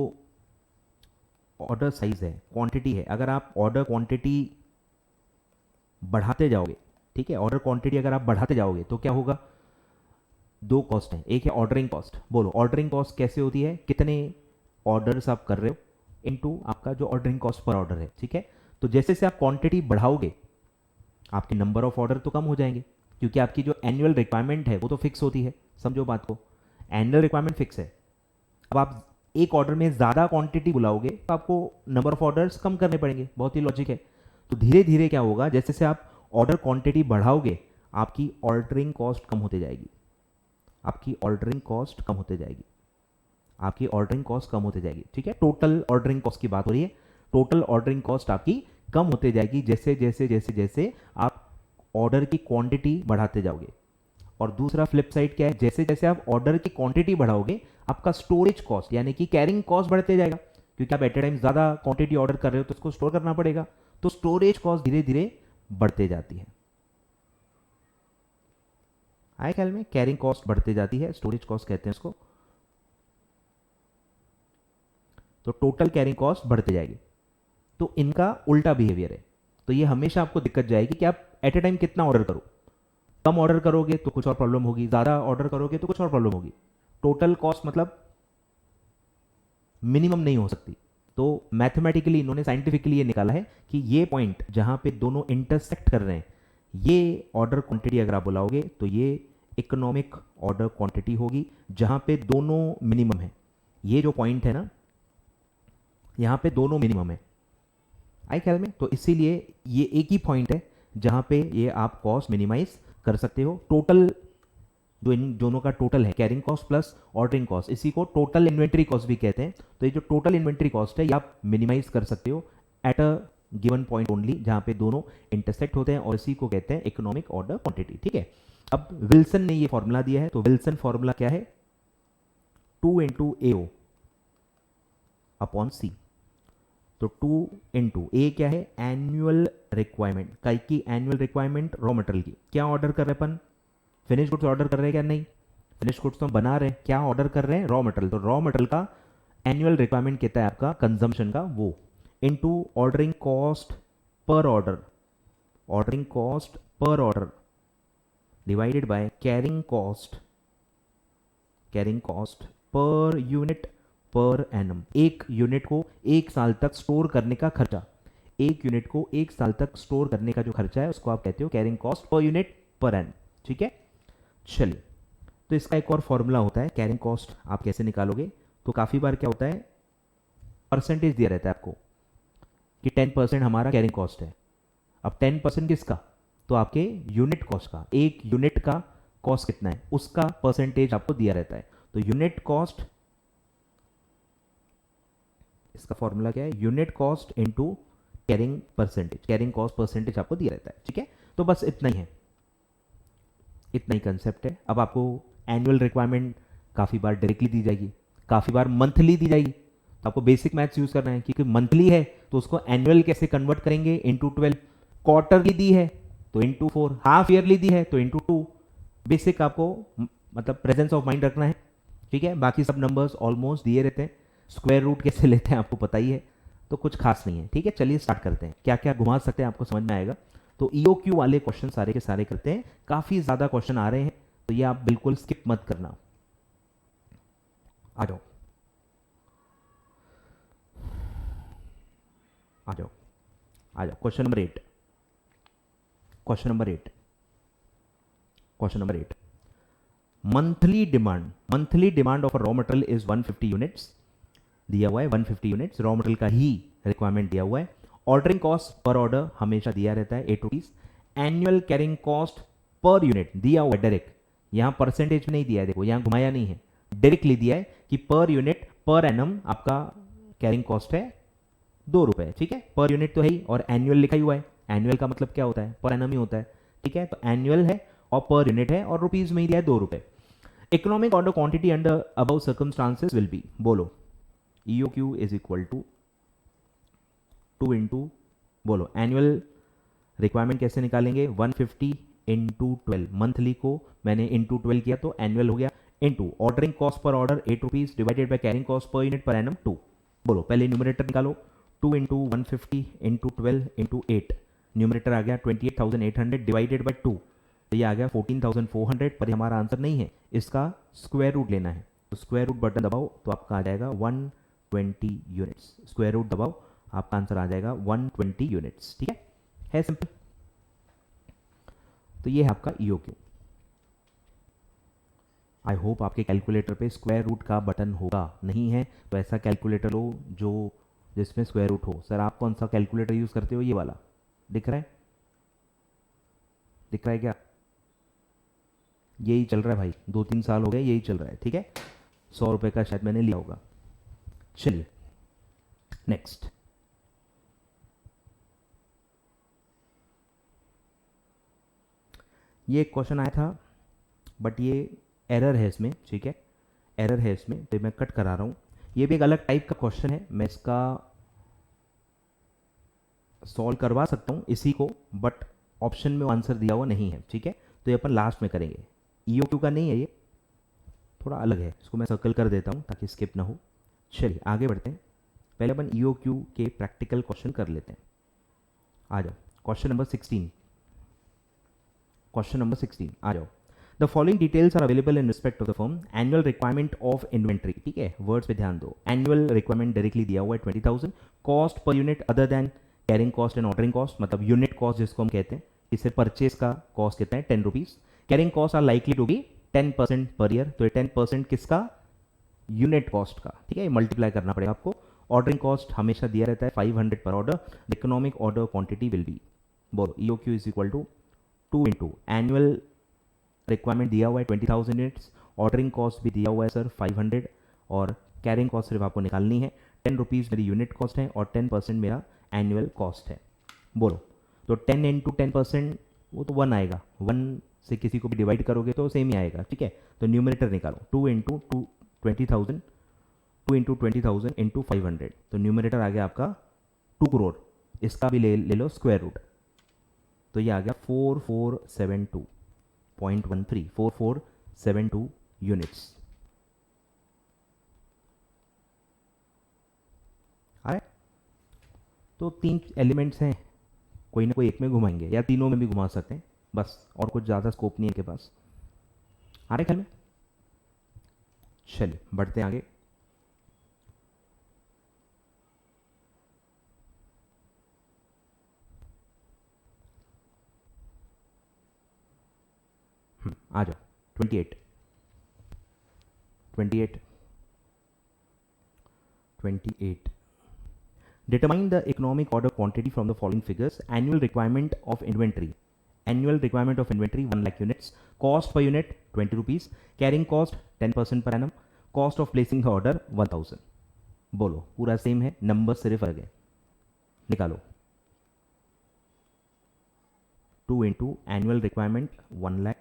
ऑर्डर साइज है, क्वांटिटी है, अगर आप ऑर्डर क्वांटिटी बढ़ाते जाओगे, ठीक है, ऑर्डर क्वांटिटी अगर आप बढ़ाते जाओगे तो क्या होगा? दो कॉस्ट है, एक है ऑर्डरिंग कॉस्ट। बोलो ऑर्डरिंग कॉस्ट कैसे होती है? कितने ऑर्डर्स आप कर रहे हो इनटू आपका जो ऑर्डरिंग कॉस्ट पर ऑर्डर है। ठीक है, तो जैसे से आप क्वांटिटी बढ़ाओगे आपके नंबर ऑफ ऑर्डर तो कम हो जाएंगे, क्योंकि आपकी जो एनुअल रिक्वायरमेंट है वो तो फिक्स होती है। समझो बात को, एनुअल रिक्वायरमेंट फिक्स है। अब आप एक ऑर्डर में ज़्यादा क्वांटिटी बुलाओगे तो आपको नंबर ऑफ ऑर्डर्स कम करने पड़ेंगे, बहुत ही लॉजिक है। तो धीरे धीरे क्या होगा, जैसे से आप ऑर्डर क्वांटिटी बढ़ाओगे आपकी ऑर्डरिंग कॉस्ट कम होते जाएगी, आपकी ऑर्डरिंग कॉस्ट कम होते जाएगी, आपकी ऑर्डरिंग कॉस्ट कम होते जाएगी। ठीक है, टोटल ऑर्डरिंग कॉस्ट की बात हो रही है। टोटल ऑर्डरिंग कॉस्ट आपकी कम होते जाएगी जैसे जैसे जैसे जैसे आप ऑर्डर की क्वांटिटी बढ़ाते जाओगे। और दूसरा फ्लिप साइड क्या है? जैसे जैसे आप ऑर्डर की क्वांटिटी बढ़ाओगे आपका स्टोरेज कॉस्ट यानी कि कैरिंग कॉस्ट बढ़ते जाएगा, क्योंकि आप एट ए टाइम ज़्यादा क्वांटिटी ऑर्डर कर रहे हो तो उसको स्टोर करना पड़ेगा, तो स्टोरेज कॉस्ट धीरे धीरे बढ़ते जाती है। आए ख्याल में, कैरिंग कॉस्ट बढ़ते जाती है, स्टोरेज कॉस्ट कहते हैं उसको। तो टोटल कैरिंग कॉस्ट बढ़ते जाएगी, तो इनका उल्टा बिहेवियर है। तो ये हमेशा आपको दिक्कत जाएगी कि आप एट ए टाइम कितना ऑर्डर करो। कम ऑर्डर करोगे तो कुछ और प्रॉब्लम होगी, ज़्यादा ऑर्डर करोगे तो कुछ और प्रॉब्लम होगी। टोटल कॉस्ट मतलब मिनिमम नहीं हो सकती। तो मैथमेटिकली इन्होंने साइंटिफिकली ये निकाला है कि ये पॉइंट जहां पे दोनों इंटरसेक्ट कर रहे हैं, ये ऑर्डर क्वांटिटी अगर आप बुलाओगे तो ये इकोनॉमिक ऑर्डर क्वांटिटी होगी, जहां पे दोनों मिनिमम है। ये जो पॉइंट है ना, यहां पे दोनों मिनिमम है, आई ख्याल में। तो इसीलिए ये एक ही पॉइंट है जहां पे ये आप कॉस्ट मिनिमाइज कर सकते हो। टोटल जो इन दोनों का टोटल है, carrying cost plus ordering cost, इसी को टोटल इन्वेंट्री कॉस्ट भी कहते हैं। तो ये जो टोटल इन्वेंट्री कॉस्ट है ये आप मिनिमाइज कर सकते हो at a given point only, जहां पे दोनों इंटरसेक्ट होते हैं, और इसी को कहते हैं इकोनॉमिक ऑर्डर क्वांटिटी। ठीक है, अब विल्सन ने ये फॉर्मूला दिया है, तो विल्सन फॉर्मूला क्या है? 2 इंटू AO अपॉन C। तो 2 इंटू ए क्या है? Annual requirement. कई की एनुअल रिक्वायरमेंट रॉ मटेरियल की। क्या ऑर्डर कर रहे हैं अपन? फिनिश गुड्स ऑर्डर कर रहे हैं क्या? नहीं, फिनिश गुड्स तो बना रहे हैं। क्या ऑर्डर कर रहे हैं? Raw material. तो रॉ मटेरियल का एनुअल रिक्वायरमेंट कितना है आपका कंजम्पशन का, वो into ordering cost per order, ordering cost per order divided by carrying cost, carrying cost per unit per annum. एक यूनिट को एक साल तक स्टोर करने का खर्चा, एक यूनिट को एक साल तक स्टोर करने का जो खर्चा है उसको आप कहते हो carrying cost per unit per annum. ठीक है, चलिए। तो इसका एक और फॉर्मूला होता है कैरिंग कॉस्ट, आप कैसे निकालोगे? तो काफ़ी बार क्या होता है, परसेंटेज दिया रहता है आपको कि 10% हमारा कैरिंग कॉस्ट है। अब 10% किसका? तो आपके यूनिट कॉस्ट का। एक यूनिट का कॉस्ट कितना है उसका परसेंटेज आपको दिया रहता है। तो यूनिट कॉस्ट, इसका फॉर्मूला क्या है? Unit cost into carrying percentage, carrying cost percentage आपको दिया रहता है। ठीक है, तो बस इतना ही है, इतना ही कंसेप्ट है। अब आपको एनुअल रिक्वायरमेंट काफ़ी बार डायरेक्टली दी जाएगी, काफ़ी बार मंथली दी जाएगी। तो आपको बेसिक मैथ्स यूज़ करना है, क्योंकि मंथली है तो उसको एनुअल कैसे कन्वर्ट करेंगे? इंटू 12। क्वार्टरली दी है तो इंटू 4, हाफ ईयरली दी है तो इंटू 2। बेसिक आपको मतलब प्रेजेंस ऑफ माइंड रखना है। ठीक है, बाकी सब नंबर्स ऑलमोस्ट दिए रहते हैं। स्क्वायर रूट कैसे लेते हैं आपको पता ही है, तो कुछ खास नहीं है। ठीक है, चलिए स्टार्ट करते हैं। क्या क्या घुमा सकते हैं आपको समझ में आएगा। तो EOQ वाले क्वेश्चन सारे के सारे करते हैं, काफ़ी ज़्यादा क्वेश्चन आ रहे हैं, तो ये आप बिल्कुल स्किप मत करना। आ जाओ आ जाओ आ जाओ। Question number 8, question number 8, question number 8। Monthly demand, monthly demand of a raw material is 150 units. दिया हुआ है 150 यूनिट्स, रॉ मटेरियल का ही रिक्वायरमेंट दिया हुआ है। ऑर्डरिंग कॉस्ट पर ऑर्डर हमेशा दिया रहता है 8 rupees. Annual carrying cost per unit दिया हुआ है डायरेक्ट, यहां परसेंटेज में नहीं दिया है, देखो यहां घुमाया नहीं है, डायरेक्टली दिया है कि पर यूनिट पर एनम आपका कैरिंग कॉस्ट है 2 रुपए। ठीक है, पर यूनिट तो है ही, और एनुअल लिखा ही हुआ है। एनुअल का मतलब क्या होता है? पर एनम ही होता है। ठीक है, तो एनुअल है और पर यूनिट है और रुपीज में ही दिया है 2 रुपए। Economic order quantity under above circumstances will be, बोलो। EOQ is equal to 2 into, बोलो एनुअल रिक्वायरमेंट कैसे निकालेंगे? 150 इंटू 12, मंथली को मैंने इंटू 12 किया तो एनुअल हो गया, into ordering cost per order 8 rupees divided by carrying cost per unit per annum 2। बोलो, पहले न्यूमरेटर निकालो। 2 इंटू 150 इंटू 12 इंटू 8, न्यूमरेटर आ गया 28,800 डिवाइडेड बाय 2, तो ये आ गया 14,400। पर हमारा आंसर नहीं है, इसका स्क्वायर रूट लेना है। तो स्क्वायर रूट बटन दबाओ तो आपका आ जाएगा 120 यूनिट्स। स्क्वायर रूट दबाओ, आपका आंसर आ जाएगा 120 यूनिट्स। ठीक है सिंपल। तो ये है आपका EOQ। आई होप आपके कैलकुलेटर पे स्क्वायर रूट का बटन होगा, नहीं है तो ऐसा कैलकुलेटर लो जो जिसमें स्क्वायर रूट हो। सर आप कौन सा कैलकुलेटर यूज करते हो? ये वाला दिख रहा है, दिख रहा है क्या? यही चल रहा है भाई, 2-3 साल हो गए यही चल रहा है। ठीक है, 100 रुपए का शायद मैंने लिया होगा। चलिए नेक्स्ट, ये एक क्वेश्चन आया था बट ये एरर है इसमें। ठीक है, एरर है इसमें, तो मैं कट करा रहा हूँ। ये भी एक अलग टाइप का क्वेश्चन है, मैं इसका सॉल्व करवा सकता हूँ इसी को, बट ऑप्शन में आंसर दिया हुआ नहीं है, ठीक है। तो ये अपन लास्ट में करेंगे, ईओक्यू का नहीं है, ये थोड़ा अलग है, इसको मैं सर्कल कर देता हूँ ताकि स्किप ना हो। चलिए आगे बढ़ते हैं, पहले अपन ईओक्यू के प्रैक्टिकल क्वेश्चन कर लेते हैं। आ जाओ क्वेश्चन नंबर 16, क्वेश्चन नंबर 16 आ जाओ। The following details are available in respect of the firm. Annual requirement of inventory, ठीक है, वर्ड्स पे ध्यान दो। एनुअल रिक्वायरमेंट डायरेक्टली दिया हुआ है 20,000। Cost per unit other than carrying cost and ordering cost, मतलब यूनिट कॉस्ट जिसको हम कहते हैं, इसे परचेज का कॉस्ट कितना है 10 rupees. Carrying cost are likely to be 10% per year, तो ये 10% किसका, यूनिट कॉस्ट का, ठीक है, ये मल्टीप्लाई करना पड़ेगा आपको। ऑर्डरिंग कॉस्ट हमेशा दिया रहता है 500 पर order. The economic order quantity will be, बोलो EOQ is equal to 2 into annual requirement दिया हुआ है 20,000 यूनिट्स, ऑर्डरिंग कॉस्ट भी दिया हुआ है सर 500, और कैरिंग कॉस्ट सिर्फ आपको निकालनी है। 10 रुपीज़ मेरी यूनिट कॉस्ट है और 10% मेरा एनुअल कॉस्ट है। बोलो तो 10 इंटू 10% वो तो 1 आएगा, 1 से किसी को भी डिवाइड करोगे तो सेम ही आएगा, ठीक है। तो न्यूमरेटर निकालो, 2 इंटू 20,000, 2 इंटू 20,000 इंटू 500, तो न्यूमरेटर आ गया आपका 2 करोड़। इसका भी ले लो स्क्वायर रूट, तो ये आ गया 4472.13, 4472 यूनिट्स। आए तो 3 एलिमेंट्स हैं, कोई ना कोई एक में घुमाएंगे या तीनों में भी घुमा सकते हैं, बस और कुछ ज़्यादा स्कोप नहीं है इनके पास। आ रहे ख्याल में? चलिए बढ़ते हैं आगे। आ जाओ 28 Determine the economic order quantity from the following figures. Annual requirement of inventory. Annual requirement of inventory 1 lakh units. Cost per unit 20 rupees. Carrying cost 10% per annum. Cost of placing the order 1000. बोलो पूरा same है, number सिर्फ अलग है, निकालो। 2 into annual requirement 1 lakh,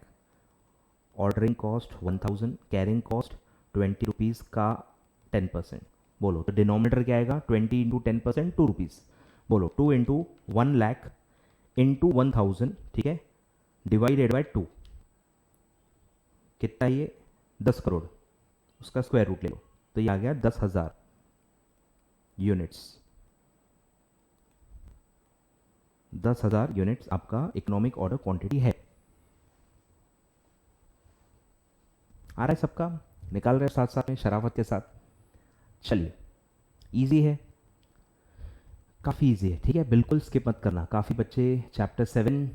ordering cost 1000, carrying cost 20 rupees का 10%। बोलो तो डिनोमिनेटर क्या आएगा, 20 इंटू 10% 2 रुपीज़। बोलो 2 इंटू 1 लाख इंटू 1000, ठीक है, डिवाइडेड बाय 2, कितना ये 10 करोड़, उसका स्क्वायर रूट ले लो, तो ये आ गया 10,000 यूनिट्स। 10,000 यूनिट्स आपका इकोनॉमिक ऑर्डर क्वांटिटी है। आ रहा है सबका, निकाल रहे साथ साथ में शराफत के साथ। चलिए इजी है, काफ़ी इजी है, ठीक है, बिल्कुल स्किप मत करना। काफ़ी बच्चे चैप्टर 7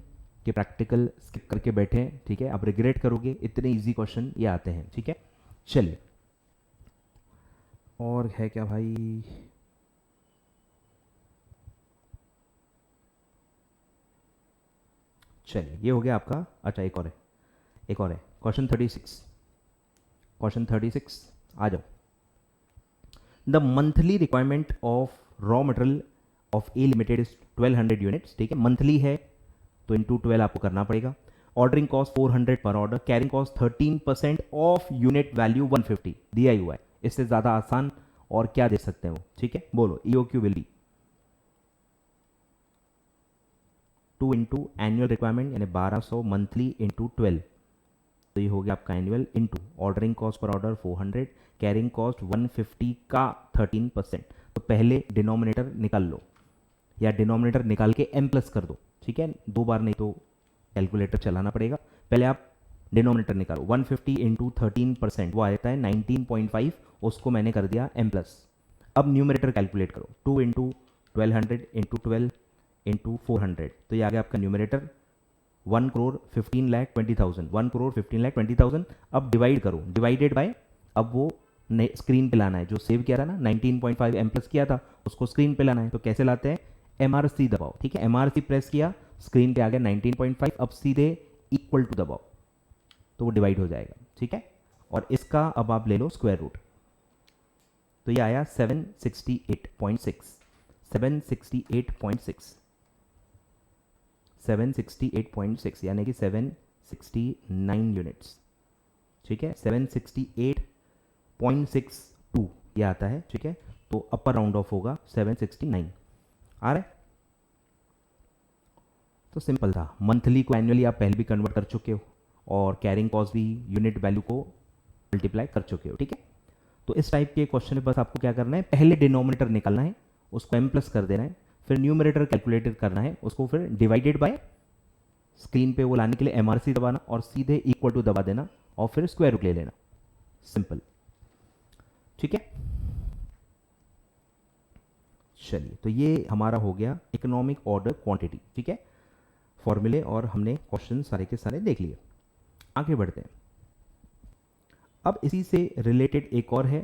के प्रैक्टिकल स्किप करके बैठे हैं, ठीक है, अब रिग्रेट करोगे, इतने इजी क्वेश्चन ये आते हैं, ठीक है। चलिए और है क्या भाई, चलिए ये हो गया आपका। अच्छा एक और है, क्वेश्चन 36, क्वेश्चन 36 आ जाओ। The monthly requirement of raw material of A limited is 1200 units, ठीक है, मंथली है तो इंटू 12 आपको करना पड़ेगा। ऑर्डरिंग कॉस्ट 400 पर order, carrying cost 13% of unit value 150 दिया हुआ है, इससे ज़्यादा आसान और क्या दे सकते हैं वो, ठीक है। बोलो EOQ will be 2 into annual requirement यानी 1200 मंथली इंटू 12, तो ये हो गया आपका annual into ordering cost per order 400, carrying cost 150 का 13%। तो पहले डिनोमिनेटर निकाल लो या डिनोमिनेटर निकाल के m प्लस कर दो, ठीक है, 2 बार नहीं तो कैलकुलेटर चलाना पड़ेगा। पहले आप डिनोमिनेटर निकालो, 150 इंटू 13% वो आता है 19.5, उसको मैंने कर दिया m प्लस। अब न्यूमरेटर कैलकुलेट करो, 2 इंटू 1200 इंटू 12 इंटू 400, तो ये आ गया आपका न्यूमरेटर 1,15,20,000, 1,15,20,000। अब डिवाइड करो, डिवाइडेड बाय, अब वो स्क्रीन पे लाना है, जो सेव किया था ना 19.5 m प्लस किया था, उसको स्क्रीन पे लाना है। तो कैसे लाते हैं, MRC दबाओ, ठीक है, MRC प्रेस किया, स्क्रीन पे आ गया 19.5, अब सीधे इक्वल टू दबाओ तो वो डिवाइड हो जाएगा, ठीक है। और इसका अब आप ले लो स्क्वायर रूट, तो ये आया 768.6, 768.6 यानी कि 769 यूनिट्स, ठीक है, 768.62 ये आता है, ठीक है। तो अपर राउंड ऑफ होगा 769 आ रहा है। तो सिंपल था, मंथली को एनुअली आप पहले भी कन्वर्ट कर चुके हो और कैरिंग कॉस्ट भी यूनिट वैल्यू को मल्टीप्लाई कर चुके हो, ठीक है। तो इस टाइप के क्वेश्चन में बस आपको क्या करना है, पहले डिनोमिनेटर निकालना है, उसको m प्लस कर देना है, फिर न्यूमरेटर कैलकुलेट करना है, उसको फिर डिवाइडेड बाय स्क्रीन पे वो लाने के लिए MRC दबाना और सीधे इक्वल टू दबा देना और फिर स्क्वायर रूट ले लेना, सिंपल, ठीक है। चलिए, तो ये हमारा हो गया इकोनॉमिक ऑर्डर क्वांटिटी, ठीक है। फॉर्मूले और हमने क्वेश्चन सारे के सारे देख लिए। आगे बढ़ते हैं। अब इसी से रिलेटेड एक और है,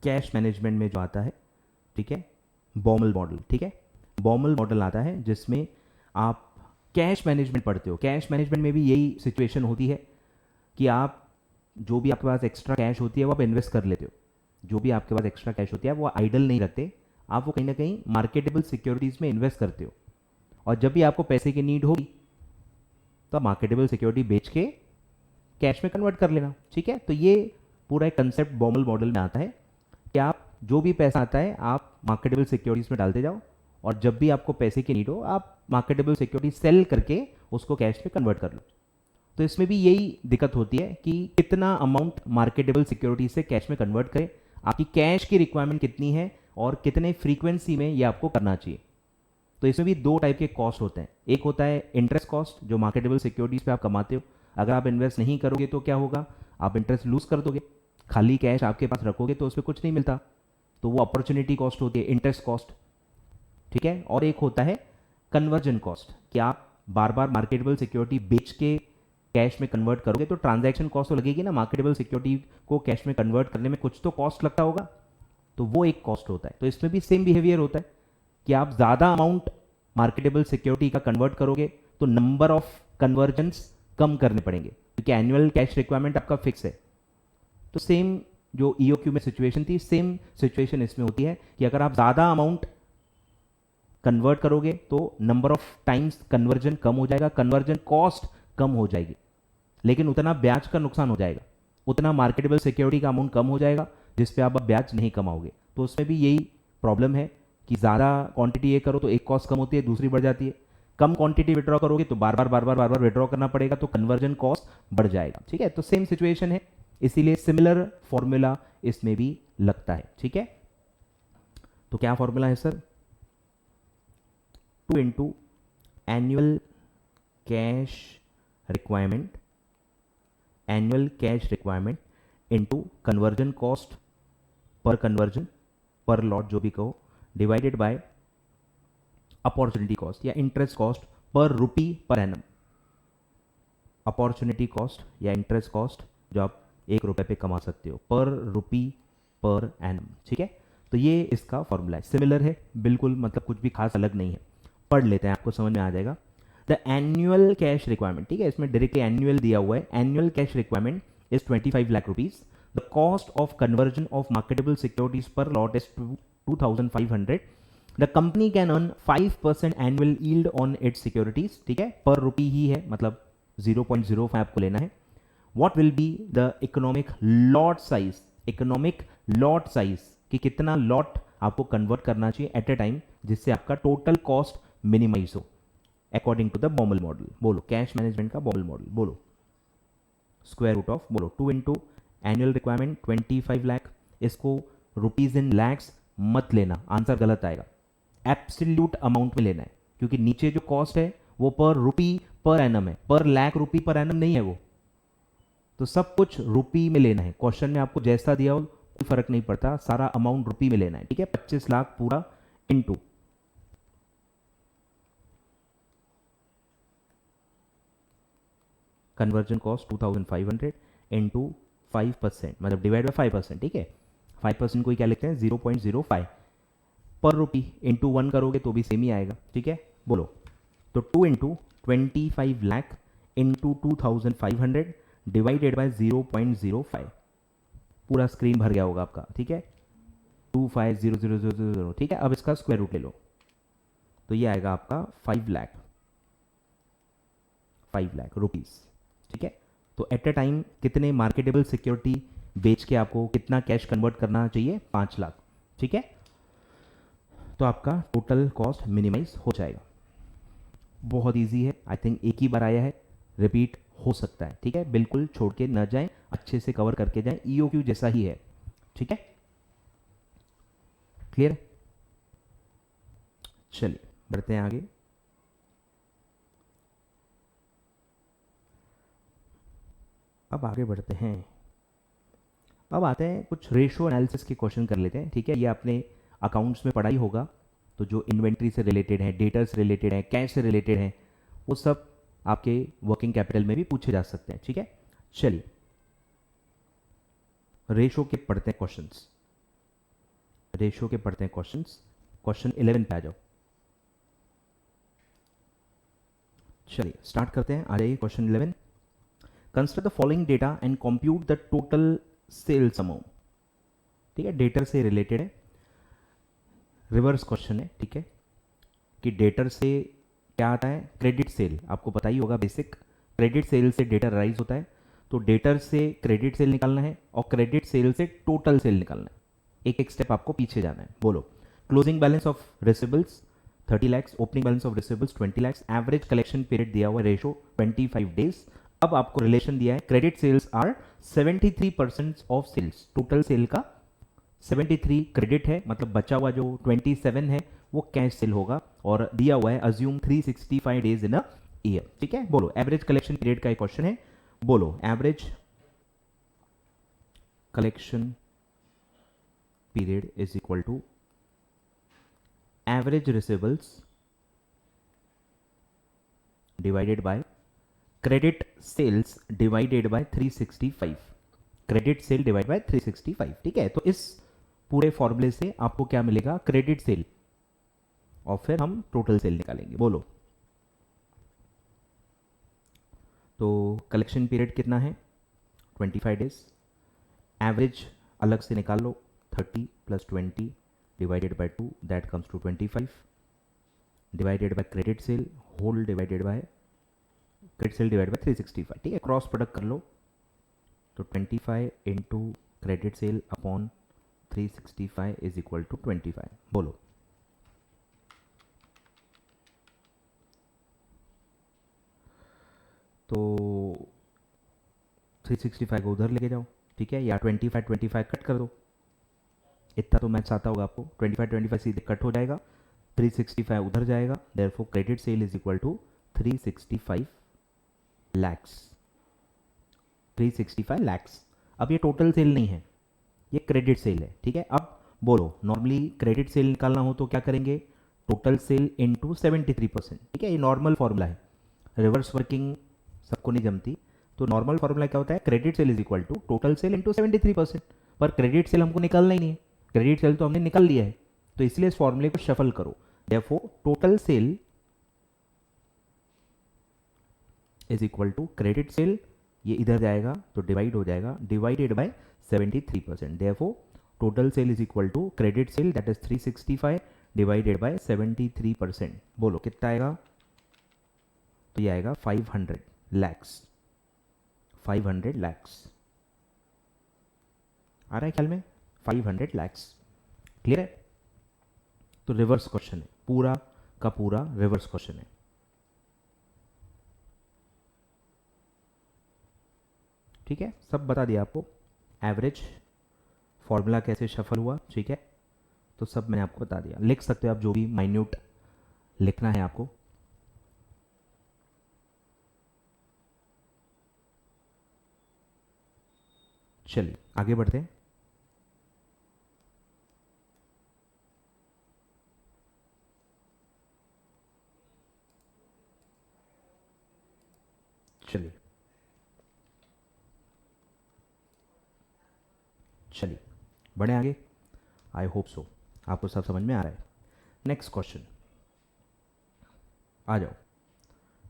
कैश मैनेजमेंट में जो आता है, ठीक है, बॉमल मॉडल, ठीक है। बॉमल मॉडल आता है जिसमें आप कैश मैनेजमेंट पढ़ते हो। कैश मैनेजमेंट में भी यही सिचुएशन होती है कि आप जो भी आपके पास एक्स्ट्रा कैश होती है वो आप इन्वेस्ट कर लेते हो। जो भी आपके पास एक्स्ट्रा कैश होती है वो आइडल नहीं रखते, आप वो कहीं ना कहीं मार्केटेबल सिक्योरिटीज़ में इन्वेस्ट करते हो, और जब भी आपको पैसे की नीड होगी तो मार्केटेबल सिक्योरिटी बेच के कैश में कन्वर्ट कर लेना, ठीक है। तो ये पूरा एक कंसेप्ट बॉमल मॉडल में आता है कि आप जो भी पैसा आता है आप मार्केटेबल सिक्योरिटीज़ में डालते जाओ, और जब भी आपको पैसे की नीड हो आप मार्केटेबल सिक्योरिटी सेल करके उसको कैश में कन्वर्ट कर लो। तो इसमें भी यही दिक्कत होती है कि कितना अमाउंट मार्केटेबल सिक्योरिटी से कैश में कन्वर्ट करें, आपकी कैश की रिक्वायरमेंट कितनी है और कितने फ्रीक्वेंसी में ये आपको करना चाहिए। तो इसमें भी दो टाइप के कॉस्ट होते हैं। एक होता है इंटरेस्ट कॉस्ट, जो मार्केटेबल सिक्योरिटीज़ पे आप कमाते हो। अगर आप इन्वेस्ट नहीं करोगे तो क्या होगा, आप इंटरेस्ट लूज कर दोगे। खाली कैश आपके पास रखोगे तो उसमें कुछ नहीं मिलता, तो वो अपॉर्चुनिटी कॉस्ट होती है, इंटरेस्ट कॉस्ट, ठीक है। और एक होता है कन्वर्जन कॉस्ट, कि आप बार बार मार्केटेबल सिक्योरिटी बेच के कैश में कन्वर्ट करोगे तो ट्रांजैक्शन कॉस्ट तो लगेगी ना, मार्केटेबल सिक्योरिटी को कैश में कन्वर्ट करने में कुछ तो कॉस्ट लगता होगा, तो वो एक कॉस्ट होता है। तो इसमें भी सेम बिहेवियर होता है कि आप ज़्यादा अमाउंट मार्केटेबल सिक्योरिटी का कन्वर्ट करोगे तो नंबर ऑफ कन्वर्जन्स कम करने पड़ेंगे, क्योंकि एनुअल कैश रिक्वायरमेंट आपका फिक्स है। तो सेम जो EOQ में सिचुएशन थी, सेम सिचुएशन इसमें होती है कि अगर आप ज़्यादा अमाउंट कन्वर्ट करोगे तो नंबर ऑफ टाइम्स कन्वर्जन कम हो जाएगा, कन्वर्जन कॉस्ट कम हो जाएगी, लेकिन उतना ब्याज का नुकसान हो जाएगा, उतना मार्केटेबल सिक्योरिटी का अमाउंट कम हो जाएगा जिस पे आप अब ब्याज नहीं कमाओगे। तो उसमें भी यही प्रॉब्लम है कि ज़्यादा क्वांटिटी ये करो तो एक कॉस्ट कम होती है, दूसरी बढ़ जाती है। कम क्वांटिटी विड्रॉ करोगे तो बार बार विड्रॉ करना पड़ेगा, तो कन्वर्जन कॉस्ट बढ़ जाएगा, ठीक है। तो सेम सिचुएशन है, इसीलिए सिमिलर फॉर्मूला इसमें भी लगता है, ठीक है। तो क्या फॉर्मूला है sir, 2 into annual cash requirement, annual cash requirement into conversion cost per conversion, पर लॉट जो भी कहो, डिवाइडेड बाय अपॉर्चुनिटी कॉस्ट या इंटरेस्ट कॉस्ट पर रुपी पर एनम। अपॉर्चुनिटी कॉस्ट या इंटरेस्ट कॉस्ट जो आप ₹1 पे कमा सकते हो पर रुपी पर एनम, ठीक है। तो ये इसका फॉर्मूला है, सिमिलर है बिल्कुल, मतलब कुछ भी खास अलग नहीं है। पढ़ लेते हैं, आपको समझ में आ जाएगा। द एनुअल कैश रिक्वायरमेंट, ठीक है, इसमें डायरेक्टली एनुअल दिया हुआ है। Annual cash requirement is 25 lakh rupees. The cost of conversion of marketable securities per lot is 2500। The company can earn 5% annual yield on its securities, ठीक है, पर रुपी ही है, मतलब 0.05 आपको लेना है। What will be the economic lot size, economic lot size कि कितना लॉट आपको कन्वर्ट करना चाहिए एट ए टाइम जिससे आपका टोटल कॉस्ट मिनिमाइज हो according to the Baumol model. बोलो कैश मैनेजमेंट का बॉमल मॉडल, बोलो स्क्वायर रूट ऑफ, बोलो 2 इंटू एनुअल रिक्वायरमेंट 25 लाख, इसको रुपीज इन लैक्स मत लेना, आंसर गलत आएगा। एब्सोल्यूट अमाउंट में लेना है, क्योंकि नीचे जो कॉस्ट है वो पर रुपी पर एनम है, पर लाख रुपी पर एनम नहीं है वो, तो सब कुछ रुपी में लेना है। क्वेश्चन में आपको जैसा दिया हो कोई फर्क नहीं पड़ता, सारा अमाउंट रुपी में लेना है, ठीक है। 25 लाख पूरा इंटू कन्वर्जन कॉस्ट 2500 इंटू 5%, मतलब डिवाइड बाय 5%, ठीक है। 5% को क्या लिखते हैं 0.05 पर रुपी, इंटू 1 करोगे तो भी सेम ही आएगा, ठीक है। बोलो तो 2 into 25 lakh into 2500 divided by 0.05, पूरा स्क्रीन भर गया होगा आपका, ठीक है। 250000, ठीक है। अब इसका स्क्वायर रूट ले लो तो ये आएगा आपका 5 लाख रुपीज, ठीक है। तो एट अ टाइम कितने मार्केटेबल सिक्योरिटी बेच के आपको कितना कैश कन्वर्ट करना चाहिए? 5 लाख। ठीक है, तो आपका टोटल कॉस्ट मिनिमाइज हो जाएगा। बहुत इजी है, आई थिंक एक ही बार आया है, रिपीट हो सकता है। ठीक है, बिल्कुल छोड़ के न जाएं, अच्छे से कवर करके जाएं, ईओक्यू जैसा ही है। ठीक है, क्लियर? चलिए बढ़ते हैं आगे। अब आगे बढ़ते हैं, अब आते हैं कुछ रेशो एनालिसिस के क्वेश्चन कर लेते हैं। ठीक है, ये आपने अकाउंट्स में पढ़ा ही होगा, तो जो इन्वेंट्री से रिलेटेड है, डेटर से रिलेटेड है, कैश से रिलेटेड है, वो सब आपके वर्किंग कैपिटल में भी पूछे जा सकते हैं। ठीक है, चलिए रेशो के पढ़ते हैं क्वेश्चंस, रेशो के पढ़ते हैं क्वेश्चंस। क्वेश्चन 11 पे आ जाओ। चलिए स्टार्ट करते हैं, आ जाइए question 11। Consider the following data and compute the total sales amount. ठीक है, डेटर से रिलेटेड है, रिवर्स क्वेश्चन है। ठीक है, कि डेटर से क्या आता है? क्रेडिट सेल, आपको पता ही होगा बेसिक, क्रेडिट सेल से डेटर राइज होता है, तो डेटर से क्रेडिट सेल निकालना है और क्रेडिट सेल से टोटल सेल निकालना है। एक एक स्टेप आपको पीछे जाना है। बोलो, closing balance of receivables 30 lakh, opening balance of receivables 20 lakh, average collection period दिया हुआ, रेशो 25 डेज। अब आपको रिलेशन दिया है, credit sales are 73% of sales, total sale का 73 क्रेडिट है, मतलब बचा हुआ जो 27 है वो कैश सेल होगा, और दिया हुआ है assume 365 days in a year. ठीक है, बोलो एवरेज कलेक्शन पीरियड का एक क्वेश्चन है। बोलो average collection period is equal to average receivables divided by credit sales divided by 365, credit sale divide by 365। ठीक है, तो इस पूरे फॉर्मूले से आपको क्या मिलेगा? क्रेडिट सेल, और फिर हम टोटल सेल निकालेंगे। बोलो, तो कलेक्शन पीरियड कितना है? 25 डेज। एवरेज अलग से निकाल लो, 30 + 20 divided by 2, that comes to 25, divided by credit sale whole divided by credit sale divided by 365। ठीक है, क्रॉस प्रोडक्ट कर लो, तो 25 into credit sale upon 365 is equal to 25। बोलो, तो 365 को उधर लेके जाओ। ठीक है, या 25 कट कर दो, इतना तो मैथ्स आता होगा आपको। 25 सीधे कट हो जाएगा, 365 उधर जाएगा, therefore credit sale is equal to 365 lakhs, 365 lakhs. अब ये टोटल सेल नहीं है, ये क्रेडिट सेल है। ठीक है, अब बोलो, नॉर्मली क्रेडिट सेल निकालना हो तो क्या करेंगे? Total sale into 73%। ठीक है, ये नॉर्मल फॉर्मूला है, रिवर्स वर्किंग सबको नहीं जमती, तो नॉर्मल फॉर्मूला क्या होता है? Credit sale is equal to total sale into 73%। पर क्रेडिट सेल हमको निकालना ही नहीं है, क्रेडिट सेल तो हमने निकाल लिया है, तो इसलिए इस फॉर्मूले को शफल करो। Therefore total sale is equal to credit sale, ये इधर जाएगा तो डिवाइड हो जाएगा, divided by 73%। Therefore total sale is equal to credit sale that is 365 divided by 73%। बोलो कितना आएगा? तो ये आएगा 500 लैक्स, 500 लैक्स आ रहा है ख्याल में? 500 लैक्स। क्लियर है? तो रिवर्स क्वेश्चन है, पूरा का पूरा रिवर्स क्वेश्चन है। ठीक है, सब बता दिया आपको, एवरेज फॉर्मूला कैसे शफल हुआ। ठीक है, तो सब मैंने आपको बता दिया, लिख सकते हो आप जो भी माइन्यूट लिखना है आपको। चलिए आगे बढ़ते हैं। चलिए चलिए बढ़े आगे, आई होप सो आपको सब समझ में आ रहा है। नेक्स्ट क्वेश्चन आ जाओ।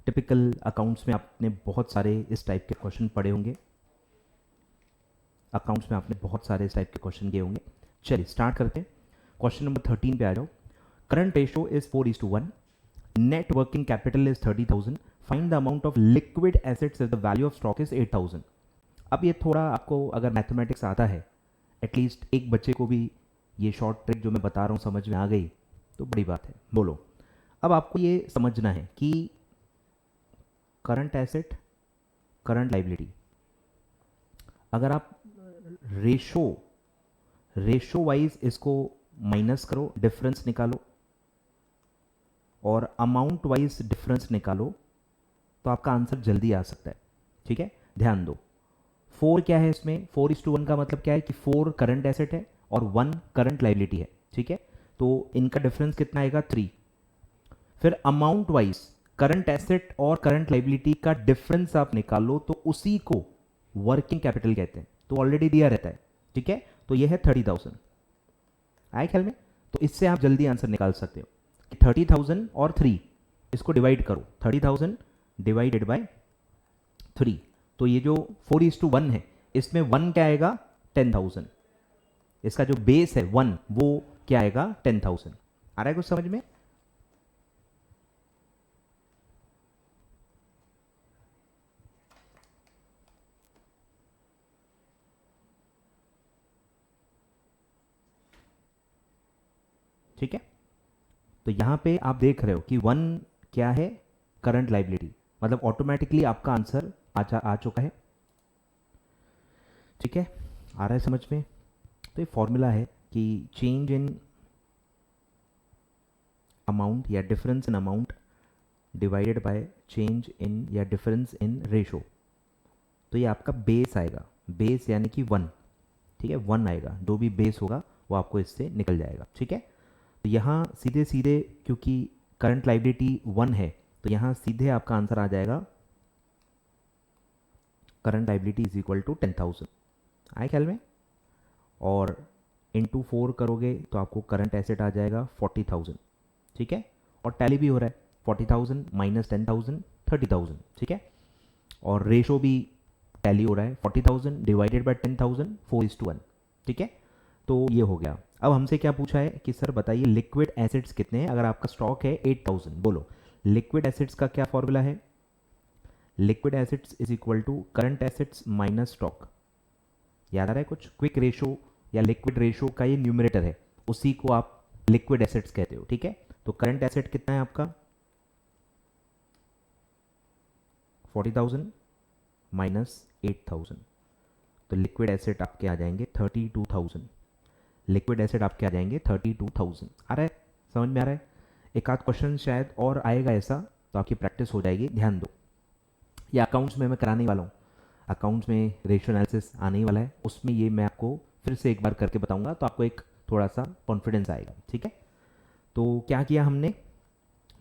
टिपिकल अकाउंट्स में आपने बहुत सारे इस टाइप के क्वेश्चन पढ़े होंगे, अकाउंट्स में आपने बहुत सारे इस टाइप के क्वेश्चन किए होंगे। चलिए स्टार्ट करते हैं। क्वेश्चन नंबर 13 पे आ जाओ। Current ratio is 4:1, net working capital is 30,000, find the amount of liquid assets if the value of stock is 8,000। अब ये थोड़ा आपको अगर मैथमेटिक्स आता है, एटलीस्ट एक बच्चे को भी ये शॉर्ट ट्रिक जो मैं बता रहा हूँ समझ में आ गई तो बड़ी बात है। बोलो, अब आपको ये समझना है कि करंट एसेट, करंट लाइबिलिटी, अगर आप रेशो वाइज इसको माइनस करो, डिफरेंस निकालो, और अमाउंट वाइज डिफरेंस निकालो, तो आपका आंसर जल्दी आ सकता है। ठीक है, ध्यान दो। 4 क्या है इसमें, 4:1 का मतलब क्या है कि 4 करंट एसेट है और 1 करंट लाइबिलिटी है। ठीक है, तो इनका डिफरेंस कितना आएगा, 3। फिर अमाउंट वाइज करंट एसेट और करंट लाइबिलिटी का डिफरेंस आप निकालो तो उसी को वर्किंग कैपिटल कहते हैं, तो ऑलरेडी दिया रहता है। ठीक है, तो यह है 30,000। आए ख्याल में? तो इससे आप जल्दी आंसर निकाल सकते हो कि 30,000 और 3 इसको डिवाइड करो, 30,000 डिवाइडेड बाय 3, तो ये जो 4:1 है इसमें 1 क्या आएगा, 10,000। इसका जो बेस है 1 वो क्या आएगा, 10,000। आ रहा है कुछ समझ में? ठीक है, तो यहां पे आप देख रहे हो कि 1 क्या है, करंट लाइबिलिटी, मतलब ऑटोमेटिकली आपका आंसर आ चुका है। ठीक है, आ रहा है समझ में? तो ये फॉर्मूला है कि चेंज इन अमाउंट या difference in amount divided by change in या डिफरेंस इन रेशो, तो ये आपका बेस आएगा, बेस यानी कि 1। ठीक है, 1 आएगा, जो भी बेस होगा वो आपको इससे निकल जाएगा। ठीक है, तो यहाँ सीधे सीधे क्योंकि करंट लाइबिलिटी 1 है तो यहाँ सीधे आपका आंसर आ जाएगा current liability is equal to 10,000। आए ख्याल में? और इंटू 4 करोगे तो आपको करंट एसेट आ जाएगा 40,000। ठीक है, और टैली भी हो रहा है, 40,000 माइनस 10,000 30,000। ठीक है, और रेशो भी टैली हो रहा है, 40,000 डिवाइडेड बाय 10,000 4:1। ठीक है, तो ये हो गया। अब हमसे क्या पूछा है कि सर बताइए लिक्विड एसिड्स कितने हैं, अगर आपका स्टॉक है 8,000। बोलो, लिक्विड एसिड्स का क्या फॉर्मूला है, liquid assets is equal to current assets minus stock. याद आ रहा है कुछ? क्विक रेशो या लिक्विड रेशो का ये न्यूमरेटर है, उसी को आप लिक्विड एसिड्स कहते हो। ठीक है, तो करंट एसेट कितना है आपका, 40,000 माइनस 8,000, तो लिक्विड एसेट आपके आ जाएंगे 32,000। लिक्विड एसिड आपके आ जाएंगे 32,000। आ रहा है समझ में? आ रहा है? एक आध क्वेश्चन शायद और आएगा ऐसा, तो आपकी प्रैक्टिस हो जाएगी। ध्यान दो, ये अकाउंट्स में मैं कराने वाला हूँ, अकाउंट्स में रेशियो एनालिसिस आने ही वाला है, उसमें ये मैं आपको फिर से एक बार करके बताऊंगा, तो आपको एक थोड़ा सा कॉन्फिडेंस आएगा। ठीक है, तो क्या किया हमने,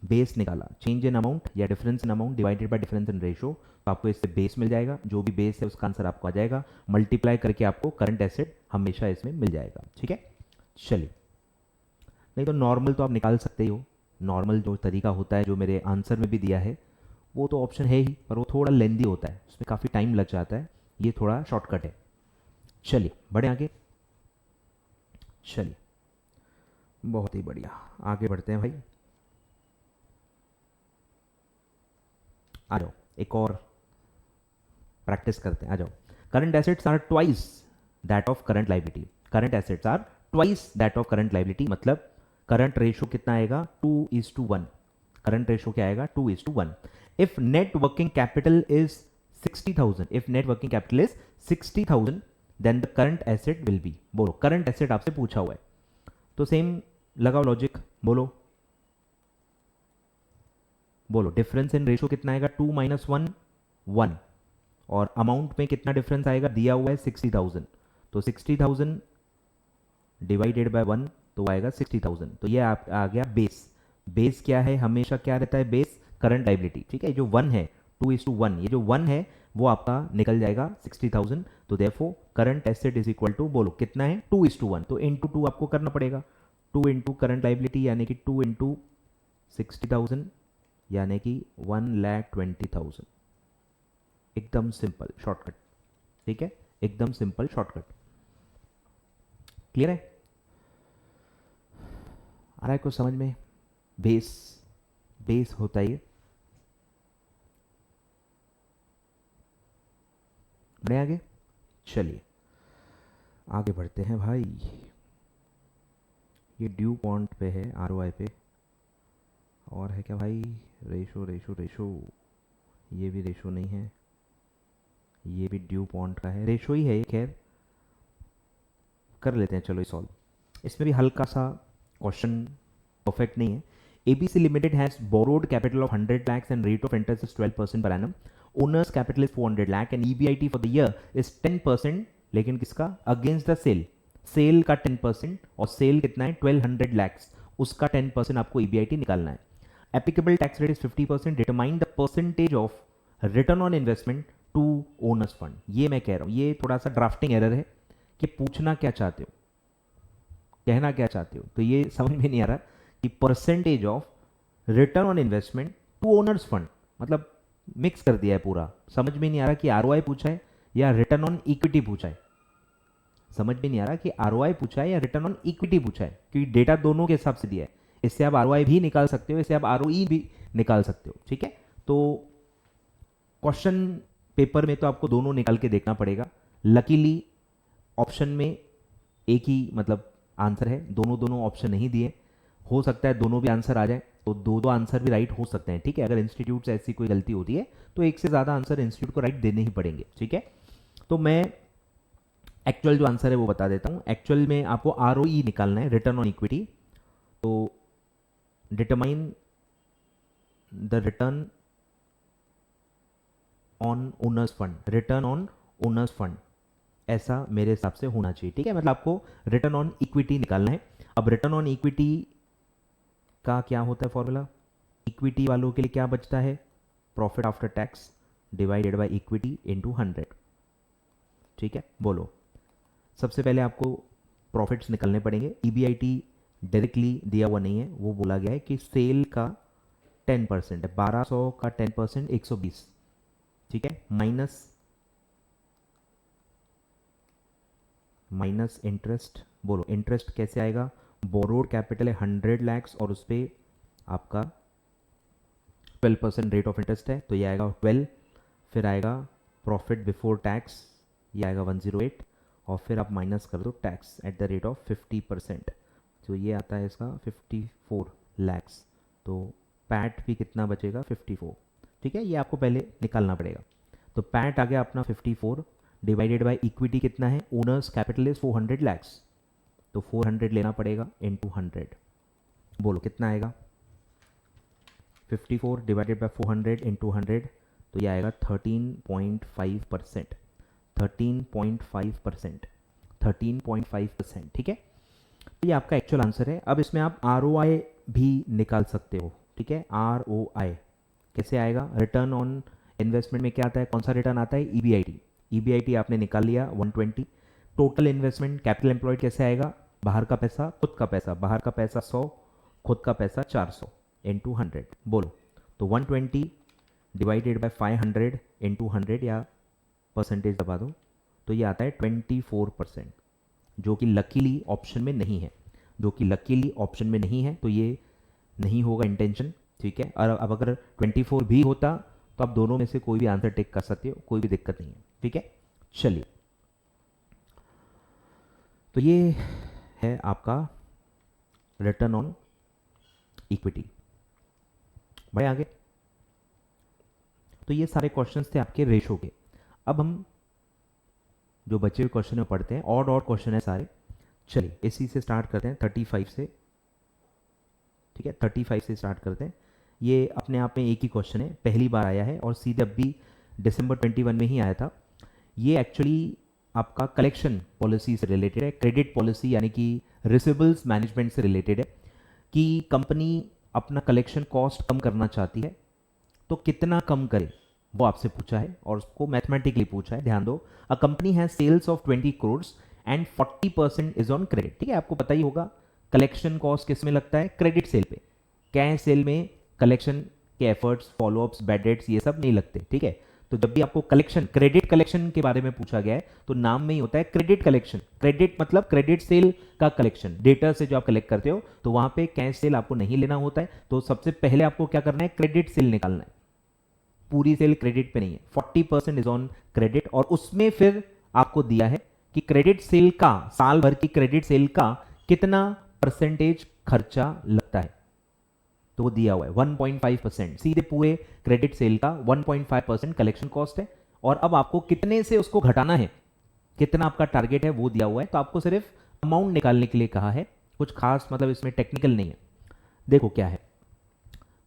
बेस निकाला, चेंज इन अमाउंट या difference in amount divided by difference in ratio, तो आपको इससे बेस मिल जाएगा, जो भी बेस है उसका आंसर आपको आ जाएगा, मल्टीप्लाई करके आपको करंट एसेट हमेशा इसमें मिल जाएगा। ठीक है, चलिए, नहीं तो नॉर्मल तो आप निकाल सकते ही हो, नॉर्मल जो तरीका होता है जो मेरे आंसर में भी दिया है वो तो ऑप्शन है ही, पर वो थोड़ा लेंदी होता है, उसमें काफ़ी टाइम लग जाता है, ये थोड़ा शॉर्टकट है। चलिए बढ़े आगे, चलिए बहुत ही बढ़िया, आगे बढ़ते हैं भाई। आ जाओ, एक और प्रैक्टिस करते हैं, आ जाओ। Current assets are twice that of current liability, current assets are twice that of current liability, मतलब करंट रेशो कितना आएगा, 2:1। करंट रेशो क्या आएगा, 2:1। If net working capital is 60,000, if net working capital is 60,000 then the current asset will be, बोलो current asset आपसे पूछा हुआ है, तो सेम लगाओ लॉजिक, बोलो बोलो डिफरेंस इन रेशो कितना आएगा, 2 - 1 1, और अमाउंट में कितना डिफरेंस आएगा, दिया हुआ है 60,000, तो 60,000 डिवाइडेड बाय 1 तो आएगा 60,000, तो ये आप आ गया बेस। बेस क्या है, हमेशा क्या रहता है बेस, करंट लाइबिलिटी। ठीक है, जो 1 है 2:1, ये जो 1 है वो आपका निकल जाएगा 60,000, तो therefore current asset is equal to, बोलो कितना है, 2:1, तो इंटू 2 आपको करना पड़ेगा, 2 इंटू करंट लाइबिलिटी यानी कि 2 इंटू 60,000 यानी कि 1,20,000। एकदम सिंपल शॉर्टकट। ठीक है, एकदम सिंपल शॉर्टकट। क्लियर है? आ रहा है कुछ समझ में? बेस, बेस होता है ये। बढ़े आगे, चलिए आगे बढ़ते हैं भाई। ये ड्यू पॉइंट पे है, आरओआई पे, और है क्या भाई, रेशो रेशो रेशो, ये भी रेशो नहीं है, ये भी ड्यू पॉइंट का है, रेशो ही है ये, खैर कर लेते हैं चलो ये सॉल्व। इसमें भी हल्का सा क्वेश्चन परफेक्ट नहीं है। ABC Limited has borrowed capital of 100 lakhs and rate of interest is 12% per annum. Owner's capital is 400 lakh and EBIT for the year is 10%, लेकिन किसका, अगेंस्ट द सेल, सेल का 10% और सेल कितना है 1200 lakhs, उसका 10% आपको EBIT निकालना है। Applicable tax rate is 50%. Determine the percentage of return on investment to owners fund. ये मैं कह रहा हूँ, ये थोड़ा सा ड्राफ्टिंग एरर है कि पूछना क्या चाहते हो, कहना क्या चाहते हो, तो ये समझ में नहीं आ रहा कि percentage of return on investment to owners fund, मतलब मिक्स कर दिया है पूरा, समझ में नहीं आ रहा कि आरओआई पूछा है या रिटर्न ऑन इक्विटी पूछा है, समझ में नहीं आ रहा कि आरओआई पूछा है या रिटर्न ऑन इक्विटी पूछा है, क्योंकि डेटा दोनों के हिसाब से दिया है। इससे आप आरओआई भी निकाल सकते हो, इससे आप आरओई भी निकाल सकते हो, ठीक है। तो क्वेश्चन पेपर में तो आपको दोनों निकाल के देखना पड़ेगा। लकीली ऑप्शन में एक ही मतलब आंसर है, दोनों ऑप्शन नहीं दिए, हो सकता है दोनों भी आंसर आ जाए, तो दो आंसर भी राइट हो सकते हैं, ठीक है। अगर इंस्टीट्यूट से ऐसी कोई गलती होती है तो एक से ज़्यादा आंसर इंस्टीट्यूट को राइट देने ही पड़ेंगे, ठीक है। तो मैं एक्चुअल जो आंसर है वो बता देता हूँ। एक्चुअल में आपको आरओई निकालना है, रिटर्न ऑन इक्विटी। तो determine the return on owner's fund, return on owner's fund, ऐसा मेरे हिसाब से होना चाहिए, ठीक है। मतलब आपको रिटर्न ऑन इक्विटी निकालना है। अब रिटर्न ऑन इक्विटी का क्या होता है फॉर्मूला, इक्विटी वालों के लिए क्या बचता है, profit after tax divided by equity into 100, ठीक है। बोलो, सबसे पहले आपको प्रॉफिट्स निकलने पड़ेंगे। EBIT डायरेक्टली दिया हुआ नहीं है, वो बोला गया है कि सेल का 10% है, 1200 का 10% 120, ठीक है, माइनस इंटरेस्ट। बोलो इंटरेस्ट कैसे आएगा, बोरोड कैपिटल है 100 lakhs और उस पर आपका 12% रेट ऑफ इंटरेस्ट है, तो ये आएगा 12, फिर आएगा प्रॉफिट बिफोर टैक्स, ये आएगा 108, और फिर आप माइनस कर दो tax at the rate of 50%, तो ये आता है इसका 54 lakhs, तो पैट भी कितना बचेगा 54, ठीक है। ये आपको पहले निकालना पड़ेगा। तो पैट आ गया अपना 54 डिवाइडेड बाय इक्विटी कितना है, ओनर्स कैपिटल इज 400 lakhs, तो 400 लेना पड़ेगा इनटू 100। बोलो कितना आएगा, 54 डिवाइडेड बाय 400 इनटू 100, तो ये आएगा 13.5%, 13.5%, 13.5%, ठीक है। तो ये आपका एक्चुअल आंसर है। अब इसमें आप आरओआई भी निकाल सकते हो, ठीक है। आरओआई कैसे आएगा, रिटर्न ऑन इन्वेस्टमेंट में क्या आता है, कौन सा रिटर्न आता है, EBIT। EBIT आपने निकाल लिया 120। टोटल इन्वेस्टमेंट कैपिटल एम्प्लॉयड कैसे आएगा, बाहर का पैसा खुद का पैसा, बाहर का पैसा 100, खुद का पैसा 400 इनटू 100। बोलो, तो 120 डिवाइडेड बाय 500 इनटू 100, या परसेंटेज दबा दो, तो ये आता है 24%, जो कि लकीली ऑप्शन में नहीं है, जो कि लकीली ऑप्शन में नहीं है, तो ये नहीं होगा इंटेंशन, ठीक है। और अब अगर 24 भी होता तो आप दोनों में से कोई भी आंसर टिक कर सकते हो, कोई भी दिक्कत नहीं है, ठीक है। चलिए, तो ये है आपका रिटर्न ऑन इक्विटी। बढ़े आगे। तो ये सारे क्वेश्चंस थे आपके रेशो के। अब हम जो बचे हुए क्वेश्चन में पढ़ते हैं, और क्वेश्चन है सारे। चलिए इसी से स्टार्ट करते हैं, 35 से, ठीक है, 35 से स्टार्ट करते हैं। ये अपने आप में एक ही क्वेश्चन है, पहली बार आया है और सीधे अभी दिसंबर 21 में ही आया था। ये एक्चुअली आपका कलेक्शन पॉलिसी से रिलेटेड है, क्रेडिट पॉलिसी यानी कि रिसीवेबल्स मैनेजमेंट से रिलेटेड है, कि कंपनी अपना कलेक्शन कॉस्ट कम करना चाहती है तो कितना कम करे, वो आपसे पूछा है और उसको मैथमेटिकली पूछा है। ध्यान दो, a company has sales of 20 crores and 40% is on credit, ठीक है। आपको पता ही होगा कलेक्शन कॉस्ट किस में लगता है, क्रेडिट सेल पे। कैश सेल में कलेक्शन के एफर्ट्स, फॉलोअप्स, बैड डेट्स ये सब नहीं लगते, ठीक है। तो जब भी आपको कलेक्शन, क्रेडिट कलेक्शन के बारे में पूछा गया है तो नाम में ही होता है क्रेडिट कलेक्शन। क्रेडिट मतलब क्रेडिट सेल का कलेक्शन, डेटा से जो आप कलेक्ट करते हो, तो वहां पे कैश सेल आपको नहीं लेना होता है। तो सबसे पहले आपको क्या करना है, क्रेडिट सेल निकालना है। पूरी सेल क्रेडिट पे नहीं है, 40% इज ऑन क्रेडिट, और उसमें फिर आपको दिया है कि क्रेडिट सेल का, साल भर की क्रेडिट सेल का कितना परसेंटेज खर्चा लगता है, तो वो दिया हुआ है 1.5%, सीधे पूरे क्रेडिट सेल का 1.5% कलेक्शन कॉस्ट है, और अब आपको कितने से उसको घटाना है, कितना आपका टारगेट है वो दिया हुआ है। तो आपको सिर्फ अमाउंट निकालने के लिए कहा है, कुछ खास मतलब इसमें टेक्निकल नहीं है। देखो क्या है,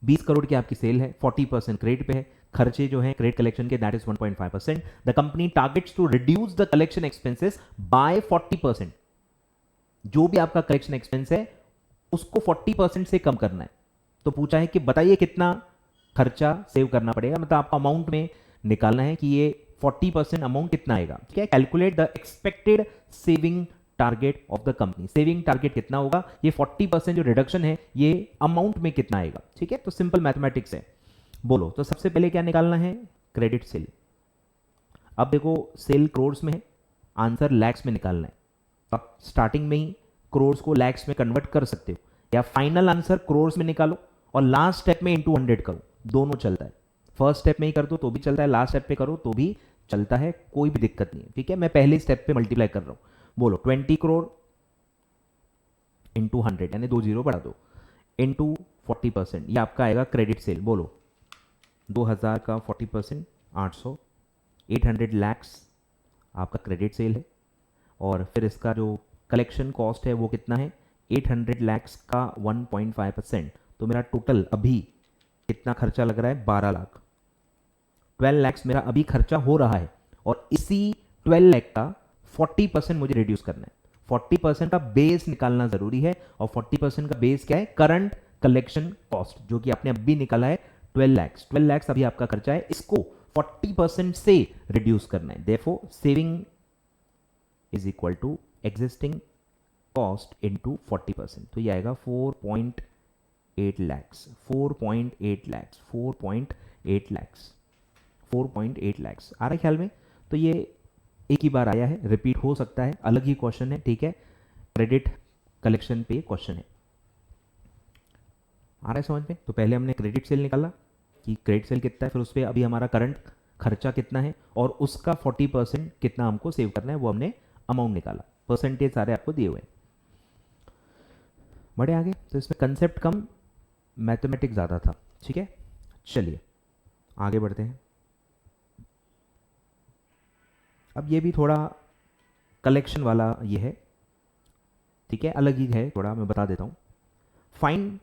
20 करोड़ की आपकी सेल है, 40% क्रेडिट पे है, खर्चे जो हैं क्रेडिट कलेक्शन के that is 1.5%। The company targets to reduce the collection expenses by 40%। जो भी आपका कलेक्शन एक्सपेंस है उसको 40% से कम करना है। तो पूछा है कि बताइए कितना खर्चा सेव करना पड़ेगा, मतलब आपको अमाउंट में निकालना है कि ये 40% अमाउंट कितना आएगा। ठीक है, calculate the expected saving target of the company. Saving target कितना होगा, ये 40% जो रिडक्शन है ये अमाउंट में कितना आएगा। ठीक है, तो सिंपल मैथमेटिक्स है। बोलो, तो सबसे पहले क्या निकालना है, क्रेडिट सेल। अब देखो सेल करोड़ में है, आंसर लैक्स में निकालना है। अब स्टार्टिंग में ही करोड़ को लैक्स में कन्वर्ट कर सकते हो, या फाइनल आंसर करोड़ में निकालो और लास्ट स्टेप में इंटू 100 करो, दोनों चलता है। फर्स्ट स्टेप में ही कर दो तो भी चलता है, लास्ट स्टेप पे करो तो भी चलता है, कोई भी दिक्कत नहीं है। ठीक है, मैं पहले स्टेप पे मल्टीप्लाई कर रहा हूं। बोलो 20 करोड़ इंटू 100, यानी 2 जीरो बढ़ा दो, इंटू 40%, ये आपका आएगा क्रेडिट सेल। बोलो 2000 का 40% 800, 800 लैक्स आपका क्रेडिट सेल है, और फिर इसका जो कलेक्शन कॉस्ट है वो कितना है, 800 लैक्स का 1.5%, तो मेरा टोटल अभी कितना खर्चा लग रहा है, 12 लाख। 12 लैक्स मेरा अभी खर्चा हो रहा है, और इसी 12 लाख का 40% मुझे रिड्यूस करना है। 40% का बेस निकालना जरूरी है, और 40% का बेस क्या है, करंट कलेक्शन कॉस्ट, जो कि आपने अभी निकाला है 12 लैक्स। 12 लैक्स अभी आपका खर्चा है, इसको 40% से रिड्यूस करना है। Therefore saving is equal to existing cost into 40%, तो ये आएगा 4.8 लैक्स, 4.8 लैक्स, 4.8 लैक्स, 4.8 लैक्स आ रहा है ख्याल में। तो ये एक ही बार आया है, रिपीट हो सकता है, अलग ही क्वेश्चन है। ठीक है, क्रेडिट कलेक्शन पे क्वेश्चन है, आ रहा है समझ में। तो पहले हमने क्रेडिट सेल निकाला कि क्रेडिट सेल कितना है, फिर उस पर अभी हमारा करंट खर्चा कितना है, और उसका 40% कितना हमको सेव करना है, वो हमने अमाउंट निकाला। परसेंटेज सारे आपको दिए हुए हैं। बढ़े आगे, तो इसमें कंसेप्ट कम, मैथमेटिक्स ज़्यादा था। ठीक है, चलिए आगे बढ़ते हैं। अब ये भी थोड़ा कलेक्शन वाला ये है, ठीक है, अलग ही है थोड़ा, मैं बता देता हूँ। Find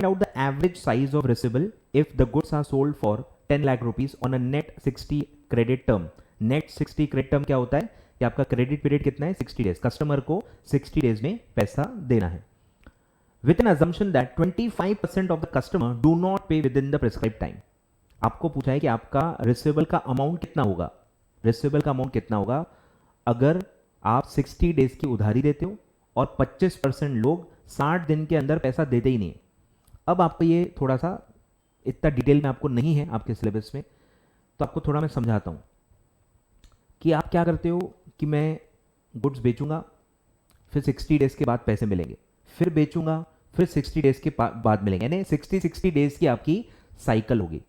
out the average size of receivable if the goods are sold for 10 lakh rupees on a net 60 credit term. Net 60 credit term क्या होता है, कि आपका क्रेडिट पीरियड कितना है, 60 डेज। कस्टमर को 60 डेज में पैसा देना है, with an assumption that 25% of the customer do not pay within the prescribed time। आपको पूछा है कि आपका रिसीवेबल का अमाउंट कितना होगा, रिसीवेबल का अमाउंट कितना होगा अगर आप 60 डेज की उधारी देते हो और 25% लोग 60 दिन के अंदर पैसा देते ही नहीं है। अब आपको ये थोड़ा सा इतना डिटेल में आपको नहीं है आपके सिलेबस में, तो आपको थोड़ा मैं समझाता हूँ कि आप क्या करते हो कि मैं गुड्स बेचूंगा, फिर 60 डेज के बाद पैसे मिलेंगे, फिर बेचूंगा, फिर 60 डेज के बाद मिलेंगे, यानी 60 डेज की आपकी साइकिल होगी।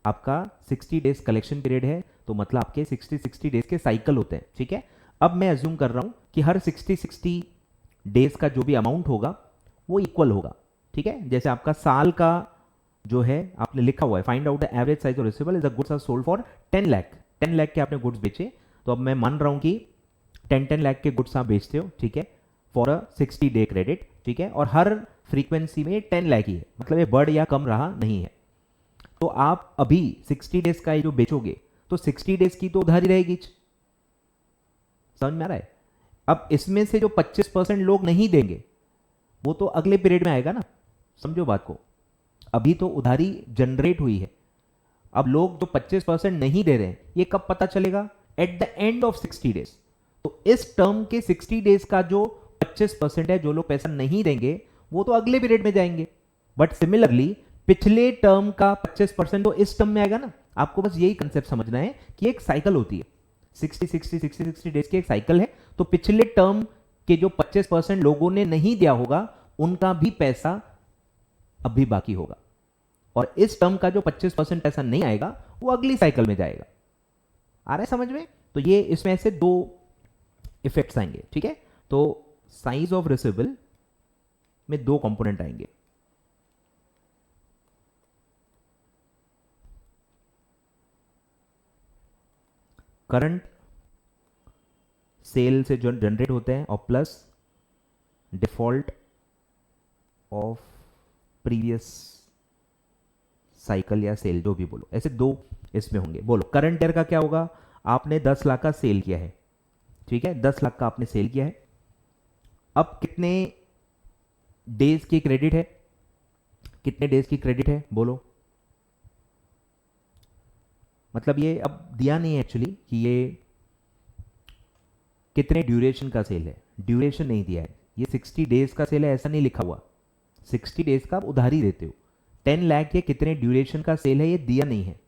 आपका 60 डेज कलेक्शन पीरियड है, तो मतलब आपके 60 डेज के साइकिल होते हैं। ठीक है, अब मैं अज्यूम कर रहा हूं कि हर 60 डेज का जो भी अमाउंट होगा वो इक्वल होगा। ठीक है, जैसे आपका साल का जो है आपने लिखा हुआ है, find out the average size of receivable is the goods are sold for 10 lakh. 10 lakh के आपने गुड्स बेचे, तो अब मैं मान रहा हूं कि 10 लाख के गुड्स आप बेचते हो। ठीक है, फॉर अ 60 डे क्रेडिट। ठीक है, और हर फ्रीक्वेंसी में 10 लाख ही है, मतलब ये बढ़ या कम रहा नहीं है। तो आप अभी 60 डेज का जो बेचोगे तो 60 डेज की तो उधारी रहेगी, समझ में आ रहा है। अब इसमें से जो 25% लोग नहीं देंगे वो तो अगले पीरियड में आएगा ना, समझो बात को। अभी तो उधारी जनरेट हुई है, अब लोग जो 25% नहीं दे रहे हैं ये कब पता चलेगा, at the end of 60 days. तो इस टर्म के 60 डेज का जो 25% है, जो लोग पैसा नहीं देंगे वो तो अगले पीरियड में जाएंगे, बट सिमिलरली पिछले टर्म का 25% तो इस टर्म में आएगा ना। आपको बस यही कंसेप्ट समझना है कि एक साइकिल होती है, 60 डेज की एक साइकिल है। तो पिछले टर्म के जो 25% लोगों ने नहीं दिया होगा उनका भी पैसा अभी बाकी होगा, और इस टर्म का जो 25% पैसा नहीं आएगा वो अगली साइकिल में जाएगा। आ रहा है समझ में? तो ये इसमें ऐसे दो इफेक्ट्स आएंगे, ठीक है। तो साइज ऑफ रिसीवेबल में दो कंपोनेंट आएंगे, करंट सेल से जो जनरेट होते हैं और plus default of previous cycle या सेल, जो भी बोलो, ऐसे दो इसमें होंगे। बोलो करंट ईयर का क्या होगा? आपने 10 लाख का सेल किया है, ठीक है, 10 लाख का आपने सेल किया है। अब कितने डेज की क्रेडिट है? कितने डेज की क्रेडिट है बोलो? मतलब ये अब दिया नहीं है एक्चुअली कि ये कितने ड्यूरेशन का सेल है, ड्यूरेशन नहीं दिया है। ये 60 डेज का सेल है ऐसा नहीं लिखा हुआ, 60 डेज का आप उधारी देते हो। 10 लाख ये कितने ड्यूरेशन का सेल है ये दिया नहीं है।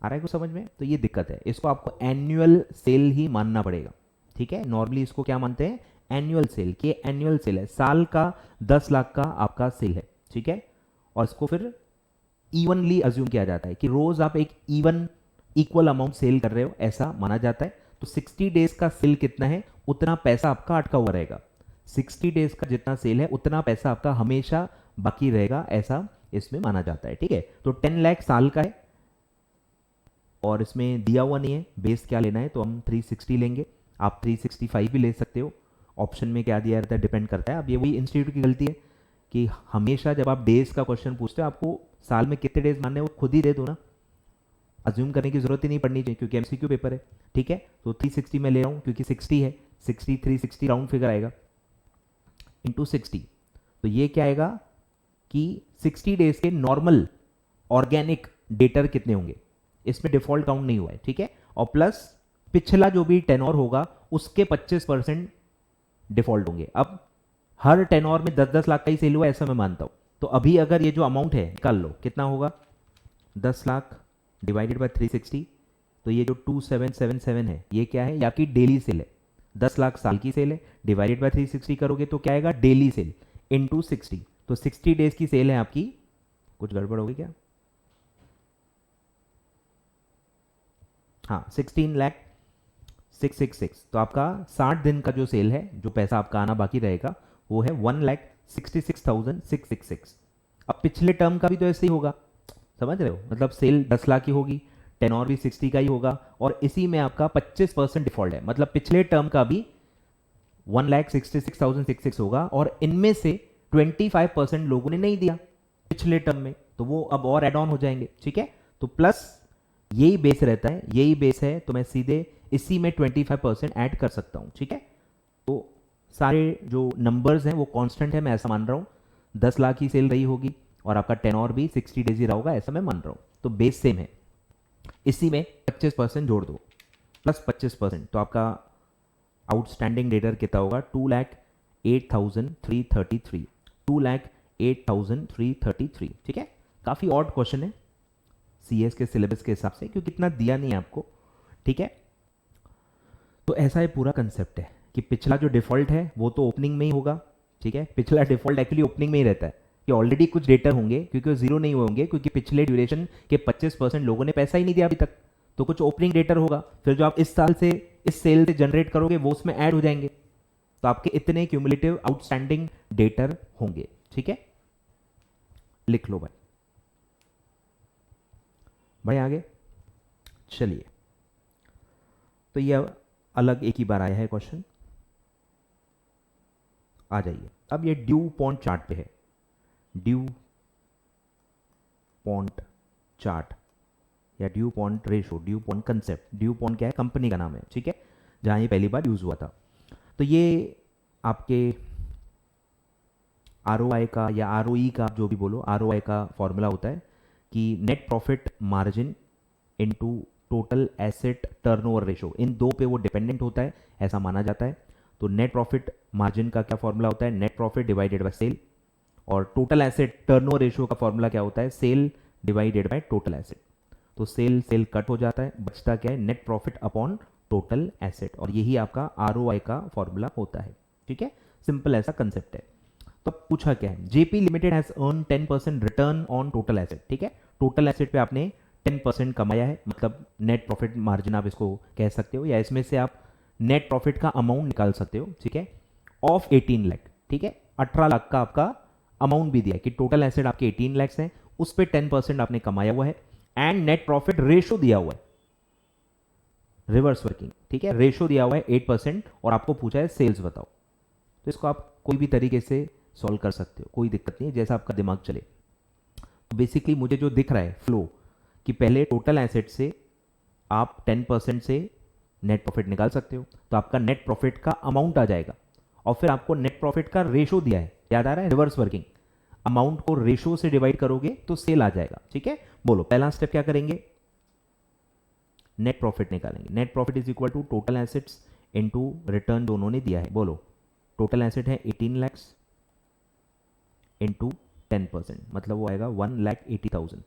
आ रहा है कुछ समझ में? तो ये दिक्कत है, इसको आपको एनुअल सेल ही मानना पड़ेगा, ठीक है। नॉर्मली इसको क्या मानते हैं? एनुअल सेल, कि एनुअल सेल है, साल का 10 लाख का आपका सेल है, ठीक है। और इसको फिर इवनली अज्यूम किया जाता है कि रोज आप एक इक्वल अमाउंट सेल कर रहे हो, ऐसा माना जाता है। तो 60 डेज का सेल कितना है उतना पैसा आपका अटका हुआ रहेगा। 60 डेज का जितना सेल है उतना पैसा आपका हमेशा बाकी रहेगा, ऐसा इसमें माना जाता है, ठीक है। तो 10 लाख साल का है और इसमें दिया हुआ नहीं है बेस क्या लेना है, तो हम 360 लेंगे। आप 365 भी ले सकते हो, ऑप्शन में क्या दिया रहता है डिपेंड करता है। अब ये वही इंस्टीट्यूट की गलती है कि हमेशा जब आप डेज का क्वेश्चन पूछते हो आपको साल में कितने डेज मानने हैं वो खुद ही दे दो ना, अज्यूम करने की जरूरत ही नहीं पड़नी चाहिए क्योंकि एमसीक्यू पेपर है, ठीक है। तो 360 में ले रहा हूँ क्योंकि 60 है, 60 360 राउंड फिगर आएगा इंटू 60। तो ये क्या आएगा कि 60 डेज के नॉर्मल ऑर्गेनिक डेटर कितने होंगे, इसमें डिफॉल्ट काउंट नहीं हुआ है, ठीक है। और प्लस पिछला जो भी टेनोर होगा उसके 25% डिफॉल्ट होंगे। अब हर टेनोर में 10-10 लाख का ही सेल हुआ ऐसा मैं मानता हूं। तो अभी अगर ये जो अमाउंट है निकाल लो कितना होगा, 10 लाख डिवाइडेड बाय 360, तो ये जो 2777 है ये क्या है? या कि डेली सेल है। 10 लाख साल की सेल है, डिवाइडेड बाय 360 करोगे तो क्या आएगा? Daily cell into 60। तो 60 डेज की सेल है आपकी। कुछ गड़बड़ होगी क्या? हाँ 16 लाख 666। तो आपका 60 दिन का जो सेल है, जो पैसा आपका आना बाकी रहेगा वो है 1,66,666। अब पिछले टर्म का भी तो ऐसे ही होगा, समझ रहे हो? मतलब सेल 10 लाख की होगी, टेनोर भी 60 का ही होगा और इसी में आपका 25% डिफॉल्ट है। मतलब पिछले टर्म का भी 1,66,666 होगा और इनमें से 25% लोगों ने नहीं दिया पिछले टर्म में, तो वो अब और एड ऑन हो जाएंगे, ठीक है। तो प्लस यही बेस रहता है, यही बेस है, तो मैं सीधे इसी में 25% ऐड कर सकता हूं, ठीक है। तो सारे जो नंबर्स हैं वो कांस्टेंट है, मैं ऐसा मान रहा हूं। 10 लाख की सेल रही होगी और आपका टेनोर भी 60 डेज ही रहा होगा, ऐसा मैं मान रहा हूं। तो बेस सेम है, इसी में 25% जोड़ दो प्लस 25%, तो आपका आउटस्टैंडिंग डेटर कितना होगा? 2,08,333, 2,08,333, ठीक है। काफी ऑड क्वेश्चन है सीएस के सिलेबस के हिसाब से क्योंकि इतना दिया नहीं है आपको, ठीक है। तो ऐसा ये पूरा कंसेप्ट है कि पिछला जो डिफॉल्ट है वो तो ओपनिंग में ही होगा, ठीक है। पिछला डिफॉल्ट एक्चुअली ओपनिंग में ही रहता है कि ऑलरेडी कुछ डेटर होंगे क्योंकि वो जीरो नहीं होंगे क्योंकि पिछले ड्यूरेशन के 25% लोगों ने पैसा ही नहीं दिया अभी तक, तो कुछ ओपनिंग डेटर होगा। फिर जो आप इस साल से इस सेल से जनरेट करोगे वो उसमें ऐड हो जाएंगे, तो आपके इतने क्यूमुलेटिव आउटस्टैंडिंग डेटर होंगे, ठीक है। लिख लो भाई, बढ़े आगे चलिए। तो ये अलग एक ही बार आया है क्वेश्चन, आ जाइए। अब ये ड्यू पॉइंट चार्ट पे है, ड्यू पॉइंट चार्ट या due point ratio, due point concept. Due point क्या है? कंपनी का नाम है, ठीक है, जहां ये पहली बार यूज हुआ था। तो ये आपके आरओआई का या आरओई का, जो भी बोलो, आरओआई का फॉर्मूला होता है कि net profit margin into total asset turnover ratio, इन दो पे वो डिपेंडेंट होता है, ऐसा माना जाता है। तो नेट प्रॉफिट मार्जिन का क्या फॉर्मूला होता है? Net profit divided by sale. और टोटल एसेट टर्नओवर रेशो का फॉर्मूला क्या होता है? Sale divided by total asset. तो सेल कट हो जाता है, बचता क्या है? Net profit upon total asset, और यही आपका आरओआई का फॉर्मूला होता है, ठीक है। सिंपल ऐसा कंसेप्ट है। तो पूछा क्या है? JP limited has earn 10% return on total asset, ठीक है। टोटल एसेट पे आपने 10% कमाया है, मतलब नेट प्रॉफिट मार्जिन आप इसको कह सकते हो, या इसमें से आप नेट प्रॉफिट का अमाउंट निकाल सकते हो, ठीक है, ऑफ 18 लाख, ठीक है, 18 लाख का आपका अमाउंट भी दिया है कि टोटल एसेट आपके 18 लाख हैं, उस पर 10% आपने कमाया हुआ है, एंड नेट प्रॉफिट रेशो दिया हुआ है, रिवर्स वर्किंग, ठीक है, रेशो दिया हुआ है 8%, और आपको पूछा है सेल्स बताओ। तो इसको आप कोई भी तरीके से सॉल्व कर सकते हो, कोई दिक्कत नहीं है, जैसा आपका दिमाग चले। तो बेसिकली मुझे जो दिख रहा है फ्लो कि पहले टोटल एसेट से आप 10% से नेट प्रॉफिट निकाल सकते हो, तो आपका नेट प्रॉफिट का अमाउंट आ जाएगा, और फिर आपको नेट प्रॉफिट का रेशो दिया है, याद आ रहा है, रिवर्स वर्किंग, अमाउंट को रेशो से डिवाइड करोगे तो सेल आ जाएगा, ठीक है। बोलो पहला स्टेप क्या करेंगे, नेट प्रॉफिट निकालेंगे। Net profit is equal to total assets into return जो उन्होंने दिया है। बोलो टोटल एसेट है 18 लाख इंटू 10%, मतलब वो आएगा 1,80,000,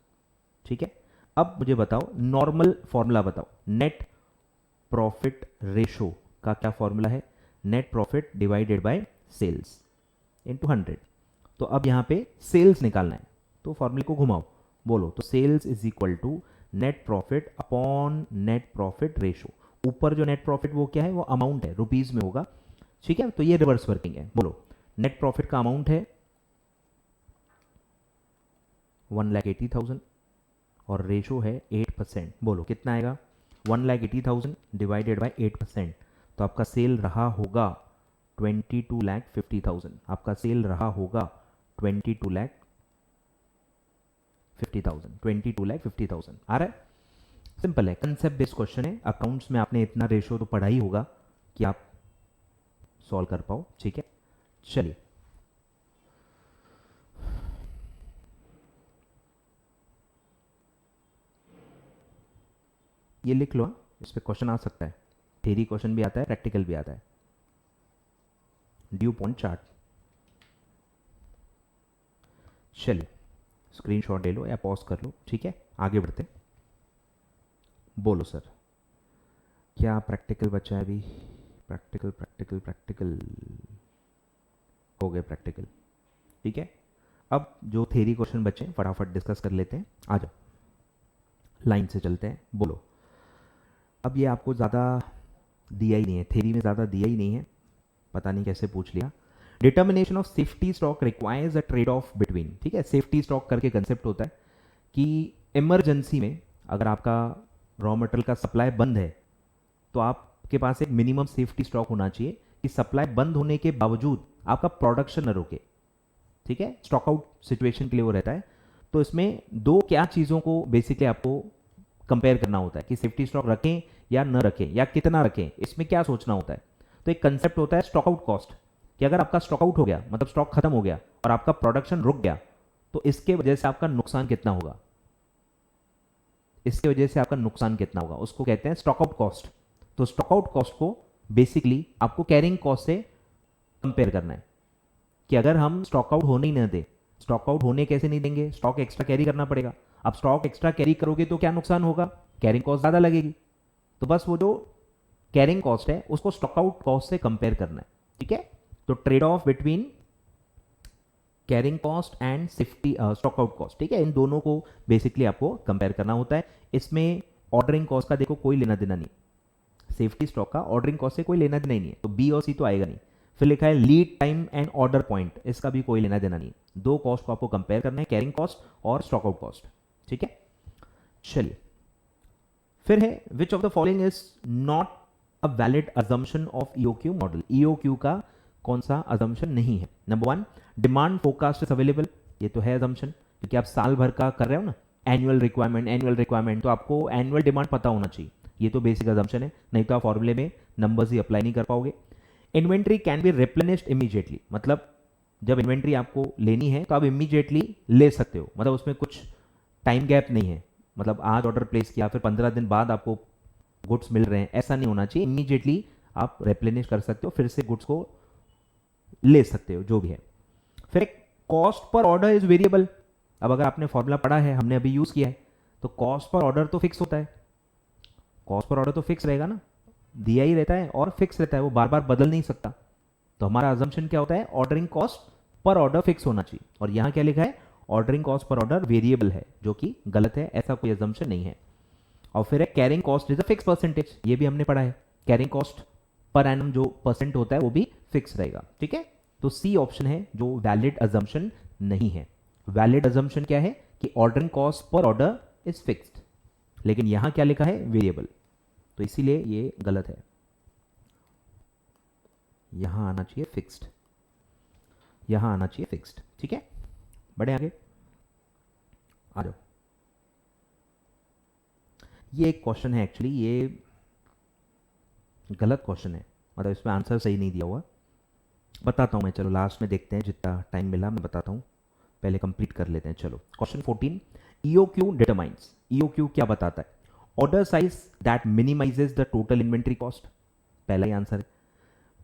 ठीक है। अब मुझे बताओ नॉर्मल फॉर्मूला बताओ, नेट प्रॉफिट रेशो का क्या फॉर्मूला है, net profit divided by sales into 100। तो अब यहाँ पे सेल्स निकालना है, तो फॉर्मूले को घुमाओ, बोलो तो sales is equal to net profit upon net profit ratio. ऊपर जो नेट प्रॉफिट वो क्या है, वो अमाउंट है, रुपीज में होगा, ठीक है, तो ये रिवर्स वर्किंग है। बोलो नेट प्रॉफिट का अमाउंट है 1,80,000 और रेशो है 8%। बोलो कितना आएगा, 1,80,000 डिवाइडेड बाय 8%, तो आपका सेल रहा होगा 22,50,000, आपका सेल रहा होगा 22,50,000 आ रहा है। सिंपल है, कंसेप्ट बेस्ड क्वेश्चन है, अकाउंट्स में आपने इतना रेशो तो पढ़ा ही होगा कि आप सॉल्व कर पाओ, ठीक है। चलिए ये लिख लो, इस पे क्वेश्चन आ सकता है, थ्योरी क्वेश्चन भी आता है, प्रैक्टिकल भी आता है। ड्यू पॉइंट चार्ट, चलिए स्क्रीनशॉट ले लो या पॉज कर लो, ठीक है, आगे बढ़ते। बोलो सर क्या प्रैक्टिकल बचा है अभी, प्रैक्टिकल प्रैक्टिकल प्रैक्टिकल हो गए प्रैक्टिकल, ठीक है। अब जो थ्योरी क्वेश्चन बचे हैं फटाफट डिस्कस कर लेते हैं, आ जाओ लाइन से चलते हैं। बोलो अब ये आपको ज़्यादा दिया ही नहीं है, थ्योरी में ज़्यादा दिया ही नहीं है, पता नहीं कैसे पूछ लिया। Determination of safety stock requires a trade off between, ठीक है, सेफ्टी स्टॉक करके कंसेप्ट होता है कि इमरजेंसी में अगर आपका रॉ मटेरियल का सप्लाई बंद है तो आपके पास एक मिनिमम सेफ्टी स्टॉक होना चाहिए कि सप्लाई बंद होने के बावजूद आपका प्रोडक्शन न रुके, ठीक है, स्टॉक आउट सिचुएशन के लिए वो रहता है। तो इसमें दो क्या चीज़ों को बेसिकली आपको कंपेयर करना होता है कि सेफ्टी स्टॉक रखें या न रखें या कितना रखें, इसमें क्या सोचना होता है। तो एक कंसेप्ट होता है स्टॉक आउट कॉस्ट, कि अगर आपका स्टॉक आउट हो गया मतलब स्टॉक खत्म हो गया और आपका प्रोडक्शन रुक गया तो इसके वजह से आपका नुकसान कितना होगा, इसके वजह से आपका नुकसान कितना होगा, उसको कहते हैं स्टॉक आउट कॉस्ट। तो स्टॉक आउट कॉस्ट को बेसिकली आपको कैरिंग कॉस्ट से कंपेयर करना है कि अगर हम स्टॉक आउट होने ही न दें, स्टॉक आउट होने कैसे नहीं देंगे, स्टॉक एक्स्ट्रा कैरी करना पड़ेगा। अब स्टॉक एक्स्ट्रा कैरी करोगे तो क्या नुकसान होगा, कैरिंग कॉस्ट ज़्यादा लगेगी। तो बस वो जो कैरिंग कॉस्ट है उसको स्टॉक आउट कॉस्ट से कंपेयर करना है, ठीक है। तो trade off between carrying cost and safety stock out cost, ठीक है, इन दोनों को बेसिकली आपको कंपेयर करना होता है। इसमें ऑर्डरिंग कॉस्ट का देखो कोई लेना देना नहीं, सेफ्टी स्टॉक का ऑर्डरिंग कॉस्ट से कोई लेना देना ही नहीं है, तो बी और सी तो आएगा नहीं। फिर लिखा है lead time and order point, इसका भी कोई लेना देना नहीं है। दो कॉस्ट को आपको कंपेयर करना है, कैरिंग कॉस्ट और स्टॉक आउट कॉस्ट, ठीक है। चलिए फिर है which of the following is not a valid assumption of EOQ model, EOQ का कौन सा अजम्पशन नहीं है। Number 1 demand forecast is available, ये तो है अजम्पशन क्योंकि आप साल भर का कर रहे हो ना, एनुअल रिक्वायरमेंट, तो आपको एनुअल डिमांड पता होना चाहिए, ये तो बेसिक अजम्पशन है, नहीं तो आप फॉर्मूले में नंबर्स ही अप्लाई नहीं कर पाओगे। Inventory can be replenished immediately, मतलब जब इन्वेंट्री आपको लेनी है तो आप इमीडिएटली ले सकते हो, मतलब उसमें कुछ टाइम गैप नहीं है, मतलब आज ऑर्डर प्लेस किया फिर 15 दिन बाद आपको गुड्स मिल रहे हैं, ऐसा नहीं होना चाहिए। इमीडिएटली आप रिप्लेनिश कर सकते हो, फिर से गुड्स को ले सकते हो, जो भी है। फिर एक cost per order is variable, अब अगर आपने फॉर्मूला पढ़ा है, हमने अभी यूज किया है, तो कॉस्ट पर ऑर्डर तो फिक्स होता है, कॉस्ट पर ऑर्डर तो फिक्स रहेगा ना, दिया ही रहता है और फिक्स रहता है, वो बार बार बदल नहीं सकता। तो हमारा अजम्पशन क्या होता है, ordering cost per order fix होना चाहिए। और यहां क्या लिखा है, ordering cost per order variable है, जो कि गलत है, ऐसा कोई अजम्पशन नहीं है। और फिर है carrying cost is a fix percentage, ये भी हमने पढ़ा है, कैरिंग कॉस्ट पर एनम जो परसेंट होता है वो भी फिक्स रहेगा, ठीक है। तो सी ऑप्शन है जो वैलिड अजम्पशन नहीं है। वैलिड अजम्पशन क्या है कि ordering cost per order is fixed, लेकिन यहां क्या लिखा है, वेरिएबल, तो इसीलिए ये गलत है। यहां आना चाहिए फिक्स्ड, यहां आना चाहिए फिक्स्ड, ठीक है। बढ़े आगे, आ जाओ। ये एक क्वेश्चन है, एक्चुअली ये गलत क्वेश्चन है, मतलब इसमें आंसर सही नहीं दिया हुआ। बताता हूं मैं, चलो लास्ट में देखते हैं, जितना टाइम मिला मैं बताता हूं, पहले कंप्लीट कर लेते हैं। चलो क्वेश्चन 14, ईओक्यू डिटरमाइंस, ईओक्यू क्या बताता है, order size that minimises the total inventory cost, पहला ही आंसर है।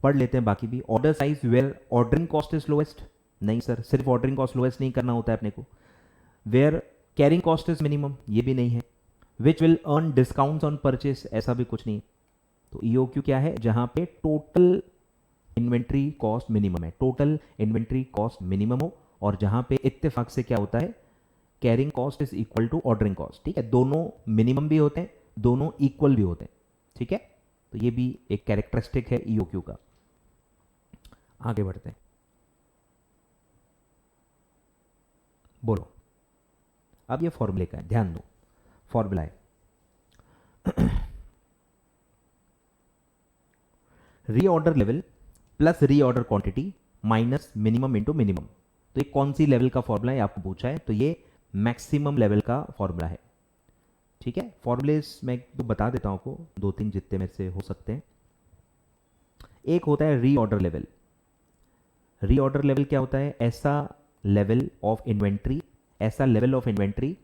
पढ़ लेते हैं बाकी भी, order size where ordering cost is lowest, नहीं सर, सिर्फ ऑर्डरिंग कॉस्ट लोएस्ट नहीं करना होता है अपने को। Where carrying cost is minimum, ये भी नहीं है। Which will earn discounts on purchase, ऐसा भी कुछ नहीं। तो ईओक्यू क्या है, जहां पे टोटल इन्वेंट्री कॉस्ट मिनिमम है, टोटल इन्वेंट्री कॉस्ट मिनिमम हो, और जहां पे इत्तेफाक से क्या होता है, carrying cost is equal to ordering cost, ठीक है। दोनों मिनिमम भी होते हैं, दोनों इक्वल भी होते हैं, ठीक है। तो ये भी एक कैरेक्टरिस्टिक है ईओक्यू का। आगे बढ़ते हैं, बोलो। अब ये फॉर्मूले का है, ध्यान दो, फॉर्मूला है reorder level plus reorder quantity minus minimum into minimum. तो ये कौन सी लेवल का फॉर्मूला है आपको पूछा है, तो ये मैक्सिमम लेवल का फॉर्मूला है, ठीक है। फॉर्मूले मैं तो बता देता हूं आपको, दो तीन जितने में से हो सकते हैं। एक होता है रीऑर्डर लेवल। रीऑर्डर लेवल क्या होता है, ऐसा लेवल ऑफ इन्वेंट्री, ऐसा लेवल ऑफ इन्वेंट्री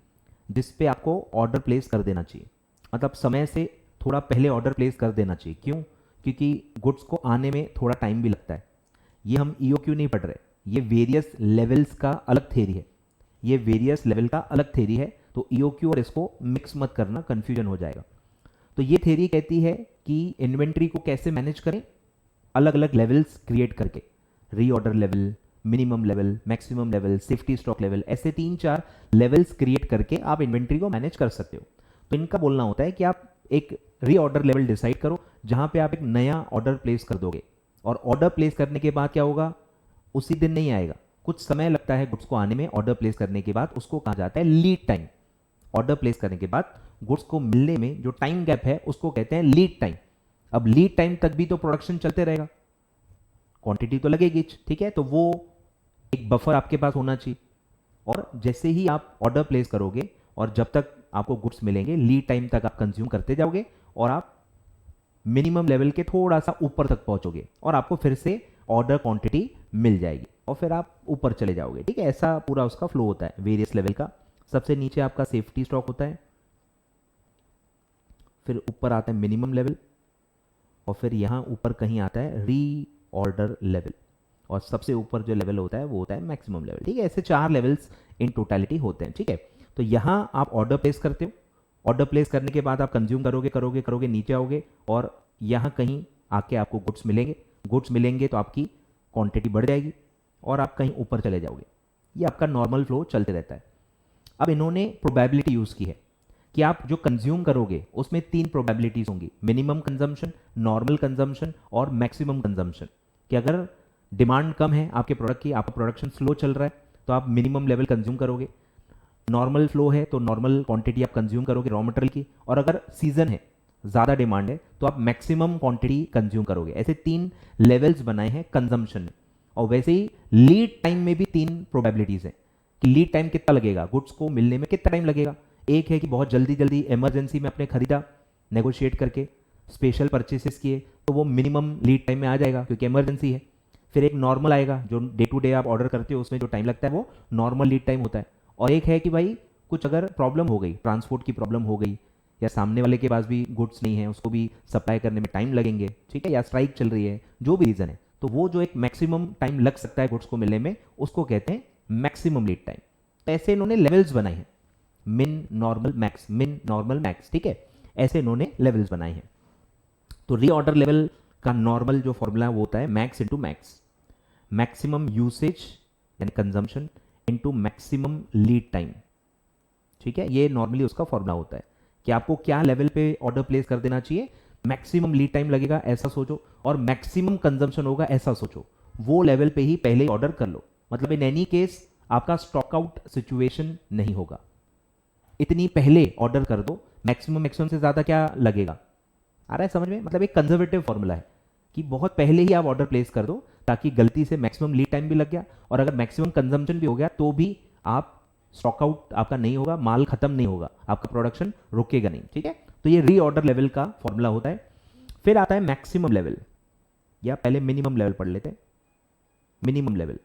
जिस पे आपको ऑर्डर प्लेस कर देना चाहिए, मतलब समय से थोड़ा पहले ऑर्डर प्लेस कर देना चाहिए। क्यों, क्योंकि गुड्स को आने में थोड़ा टाइम भी लगता है। ये हम ईओक्यू नहीं पढ़ रहे, ये वेरियस लेवल्स का अलग थ्योरी है, ये वेरियस लेवल का अलग थ्योरी है। तो ईओक्यू और इसको मिक्स मत करना, कंफ्यूजन हो जाएगा। तो ये थ्योरी कहती है कि इन्वेंट्री को कैसे मैनेज करें, अलग अलग लेवल्स क्रिएट करके, reorder level, minimum level, maximum level, safety stock level, ऐसे 3-4 लेवल्स क्रिएट करके आप इन्वेंट्री को मैनेज कर सकते हो। तो इनका बोलना होता है कि आप एक रीऑर्डर लेवल डिसाइड करो, जहां पे आप एक नया ऑर्डर प्लेस कर दोगे, और ऑर्डर प्लेस करने के बाद क्या होगा, उसी दिन नहीं आएगा, कुछ समय लगता है गुड्स को आने में। ऑर्डर प्लेस करने के बाद उसको कहा जाता है लीड टाइम। ऑर्डर प्लेस करने के बाद गुड्स को मिलने में जो टाइम गैप है उसको कहते हैं लीड टाइम। अब लीड टाइम तक भी तो प्रोडक्शन चलते रहेगा, क्वांटिटी तो लगेगी, ठीक है। तो वो एक बफर आपके पास होना चाहिए, और जैसे ही आप ऑर्डर प्लेस करोगे और जब तक आपको गुड्स मिलेंगे, लीड टाइम तक आप कंज्यूम करते जाओगे, और आप मिनिमम लेवल के थोड़ा सा ऊपर तक पहुंचोगे, और आपको फिर से ऑर्डर क्वांटिटी मिल जाएगी, और फिर आप ऊपर चले जाओगे, ठीक है। ऐसा पूरा उसका फ्लो होता है वेरियस लेवल का। सबसे नीचे आपका सेफ्टी स्टॉक होता है, फिर ऊपर आता है मिनिमम लेवल, और फिर यहां ऊपर कहीं आता है री ऑर्डर लेवल, और सबसे ऊपर जो लेवल होता है वो होता है मैक्सिमम लेवल, ठीक है। ऐसे 4 लेवल्स इन टोटलिटी होते हैं, ठीक है। तो यहां आप ऑर्डर प्लेस करते हो, ऑर्डर प्लेस करने के बाद आप कंज्यूम करोगे करोगे करोगे, नीचे आओगे, और यहां कहीं आके आपको गुड्स मिलेंगे। गुड्स मिलेंगे तो आपकी क्वांटिटी बढ़ जाएगी, और आप कहीं ऊपर चले जाओगे। ये आपका नॉर्मल फ्लो चलते रहता है। अब इन्होंने प्रोबेबिलिटी यूज की है कि आप जो कंज्यूम करोगे उसमें 3 प्रोबेबिलिटीज होंगी, मिनिमम कंजम्पशन, नॉर्मल कंजम्पशन और मैक्सिमम कंजम्पशन। कि अगर डिमांड कम है आपके प्रोडक्ट की, आपका प्रोडक्शन स्लो चल रहा है, तो आप मिनिमम लेवल कंज्यूम करोगे। नॉर्मल फ्लो है तो नॉर्मल क्वांटिटी आप कंज्यूम करोगे रॉ मटेरियल की, और अगर सीजन है, ज़्यादा डिमांड है, तो आप मैक्सिमम क्वांटिटी कंज्यूम करोगे। ऐसे 3 लेवल्स बनाए हैं कंजम्पशन में। और वैसे ही लीड टाइम में भी 3 प्रोबेबिलिटीज हैं कि लीड टाइम कितना लगेगा, गुड्स को मिलने में कितना टाइम लगेगा। एक है कि बहुत जल्दी जल्दी इमरजेंसी में आपने खरीदा, नेगोशिएट करके स्पेशल परचेसेस किए, तो वो मिनिमम लीड टाइम में आ जाएगा क्योंकि इमरजेंसी है। फिर एक नॉर्मल आएगा, जो डे टू डे आप ऑर्डर करते हो उसमें जो टाइम लगता है वो नॉर्मल लीड टाइम होता है। और एक है कि भाई कुछ अगर प्रॉब्लम हो गई, ट्रांसपोर्ट की प्रॉब्लम हो गई, या सामने वाले के पास भी गुड्स नहीं है, उसको भी सप्लाई करने में टाइम लगेंगे, ठीक है, या स्ट्राइक चल रही है, जो भी रीज़न है, तो वो जो एक मैक्सिमम टाइम लग सकता है गुड्स को मिलने में, उसको कहते हैं मैक्सिमम लीड टाइम। तो ऐसे इन्होंने लेवल्स बनाए हैं, min normal max, min normal max, ठीक है, ऐसे इन्होंने लेवल्स बनाए हैं। तो रीऑर्डर लेवल का नॉर्मल जो फॉर्मूला है वो होता है max into max, maximum usage यानी consumption into maximum lead time. ठीक है, ये नॉर्मली उसका फॉर्मूला होता है कि आपको क्या लेवल पे ऑर्डर प्लेस कर देना चाहिए, मैक्सिमम लीड टाइम लगेगा ऐसा सोचो, और मैक्सिमम कंजम्पशन होगा ऐसा सोचो, वो लेवल पे ही पहले ऑर्डर कर लो। मतलब इन एनी केस आपका स्टॉक आउट सिचुएशन नहीं होगा, इतनी पहले ऑर्डर कर दो, मैक्सिमम मैक्सिमम से ज्यादा क्या लगेगा, आ रहा है समझ में? मतलब एक कंजर्वेटिव फॉर्मूला है कि बहुत पहले ही आप ऑर्डर प्लेस कर दो, ताकि गलती से मैक्सिमम लीड टाइम भी लग गया और अगर मैक्सिमम कंजम्पशन भी हो गया तो भी आप स्टॉक आउट आपका नहीं होगा, माल खत्म नहीं होगा, आपका प्रोडक्शन रुकेगा नहीं। ठीक है, तो ये रीऑर्डर लेवल का फॉर्मूला होता है। फिर आता है मैक्सिमम लेवल, या पहले मिनिमम लेवल पढ़ लेते हैं। मिनिमम लेवल,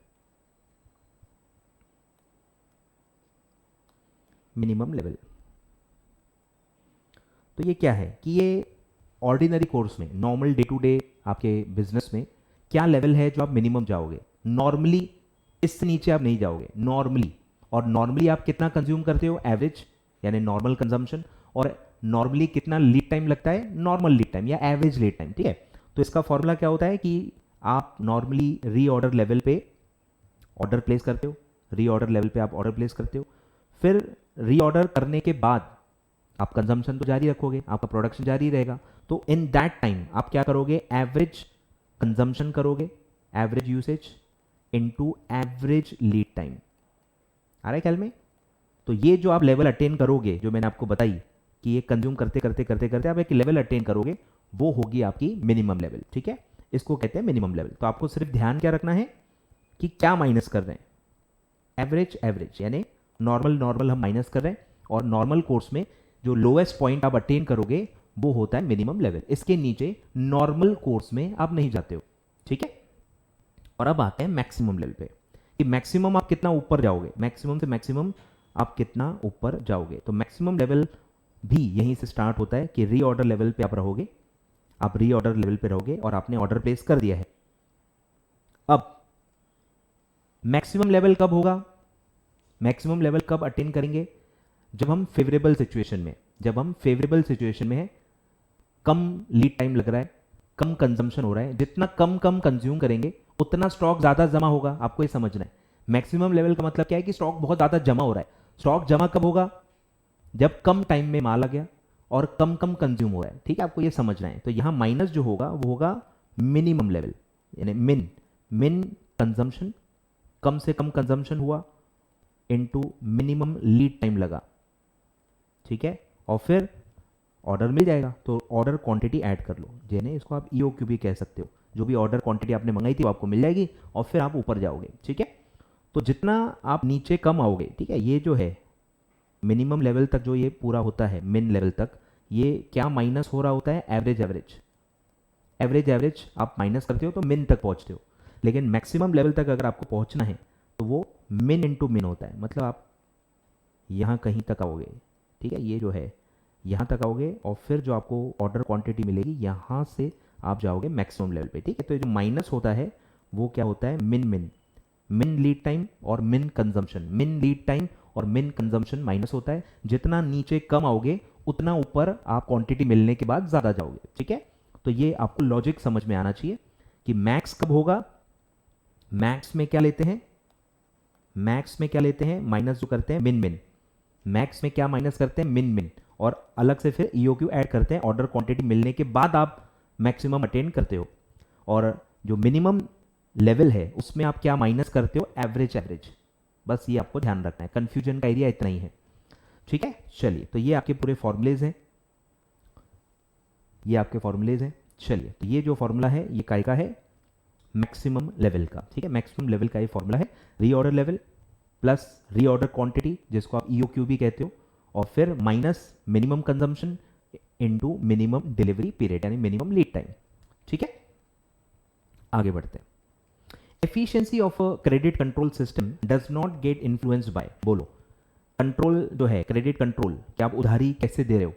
मिनिमम लेवल तो ये क्या है कि ये ऑर्डिनरी कोर्स में, नॉर्मल डे टू डे आपके बिजनेस में क्या लेवल है जो आप मिनिमम जाओगे। नॉर्मली इससे नीचे आप नहीं जाओगे नॉर्मली, और नॉर्मली आप कितना कंज्यूम करते हो, एवरेज यानी नॉर्मल कंजम्पशन, और नॉर्मली कितना लीड टाइम लगता है, नॉर्मल लीड टाइम या एवरेज लीड टाइम। ठीक है, तो इसका फॉर्मूला क्या होता है कि आप नॉर्मली रीऑर्डर लेवल पे ऑर्डर प्लेस करते हो, रीऑर्डर लेवल पे आप ऑर्डर प्लेस करते हो, फिर रीऑर्डर करने के बाद आप कंजम्पशन तो जारी रखोगे, आपका प्रोडक्शन जारी रहेगा, तो इन दैट टाइम आप क्या करोगे, एवरेज कंजम्पशन करोगे, average usage into average lead time. आ रहा है ख्याल में? तो ये जो आप लेवल अटेन करोगे, जो मैंने आपको बताई कि ये कंज्यूम करते करते करते करते आप एक लेवल अटेन करोगे, वो होगी आपकी मिनिमम लेवल। ठीक है, इसको कहते हैं मिनिमम लेवल। तो आपको सिर्फ ध्यान क्या रखना है कि क्या माइनस कर रहे हैं, एवरेज एवरेज यानी नॉर्मल नॉर्मल हम माइनस कर रहे हैं, और नॉर्मल कोर्स में जो लोएस्ट पॉइंट आप अटेन करोगे वो होता है मिनिमम लेवल, इसके नीचे नॉर्मल कोर्स में आप नहीं जाते हो। ठीक है, और अब आते हैं मैक्सिमम लेवल पे कि मैक्सिमम आप कितना ऊपर जाओगे, मैक्सिमम से मैक्सिमम आप कितना ऊपर जाओगे। तो मैक्सिमम लेवल भी यहीं से स्टार्ट होता है कि रीऑर्डर लेवल पे आप रहोगे, आप रीऑर्डर लेवल पे रहोगे और आपने ऑर्डर प्लेस कर दिया है। अब मैक्सिमम लेवल कब होगा, मैक्सिमम लेवल कब अटेन करेंगे, जब हम फेवरेबल सिचुएशन में, जब हम फेवरेबल सिचुएशन में है, कम लीड टाइम लग रहा है, कम कंजम्पशन हो रहा है, जितना कम कम कंज्यूम करेंगे उतना स्टॉक ज्यादा जमा होगा। आपको ये समझना है, मैक्सिमम लेवल का मतलब क्या है कि स्टॉक बहुत ज्यादा जमा हो रहा है। स्टॉक जमा कब होगा, जब कम टाइम में माल आ गया और कम कम कंज्यूम हो रहा है। ठीक है, आपको ये समझना है। तो यहां माइनस जो होगा वो होगा मिनिमम लेवल, यानी मिन कंजम्पशन, कम से कम कंजम्पशन हुआ, इनटू मिनिमम लीड टाइम लगा। ठीक है, और फिर ऑर्डर मिल जाएगा तो ऑर्डर क्वांटिटी ऐड कर लो, यानी इसको आप ईओक्यू भी कह सकते हो। जो भी ऑर्डर क्वांटिटी आपने मंगाई थी वो आपको मिल जाएगी और फिर आप ऊपर जाओगे। ठीक है, तो जितना आप नीचे कम आओगे, ठीक है, ये जो है मिनिमम लेवल तक जो ये पूरा होता है, मिन लेवल तक, ये क्या माइनस हो रहा होता है, एवरेज एवरेज एवरेज एवरेज आप माइनस करते हो तो मिन तक पहुंचते हो। लेकिन मैक्सिमम लेवल तक अगर आपको पहुंचना है तो वो मिन इंटू मिन होता है, मतलब आप यहाँ कहीं तक आओगे। ठीक है, ये जो है यहाँ तक आओगे और फिर जो आपको ऑर्डर क्वांटिटी मिलेगी यहाँ से आप जाओगे मैक्सिमम लेवल पे। ठीक है, तो ये जो माइनस होता है वो क्या होता है, मिन मिन मिन लीड टाइम और मिन कंजम्पशन, मिन लीड टाइम और मिन कंजम्पशन माइनस होता है। जितना नीचे कम आओगे उतना ऊपर आप क्वांटिटी मिलने के बाद ज़्यादा जाओगे। ठीक है, तो ये आपको लॉजिक समझ में आना चाहिए कि मैक्स कब होगा, मैक्स में क्या लेते हैं, मैक्स में क्या लेते हैं, माइनस जो करते हैं मिन मिन, मैक्स में क्या माइनस करते हैं, मिन मिन, और अलग से फिर ईओक्यू ऐड करते हैं। ऑर्डर क्वांटिटी मिलने के बाद आप मैक्सिमम अटेन करते हो, और जो मिनिमम लेवल है उसमें आप क्या माइनस करते हो, एवरेज एवरेज। बस ये आपको ध्यान रखना है, कंफ्यूजन का एरिया इतना ही है। ठीक है, चलिए, तो ये आपके पूरे फॉर्मूलेज हैं, ये आपके फॉर्मूलेज हैं। चलिए, तो ये जो फॉर्मूला है ये काय का है, मैक्सिमम लेवल का। ठीक है, मैक्सिमम लेवल का ये फॉर्मूला है, reorder level plus reorder quantity जिसको आप ईओक्यू भी कहते हो, और फिर minus minimum consumption into minimum delivery period यानी मिनिमम लीड टाइम। ठीक है, आगे बढ़ते हैं। Efficiency of a credit control system does not get influenced by, बोलो, कंट्रोल जो है, क्रेडिट कंट्रोल, क्या आप उधारी कैसे दे रहे हो,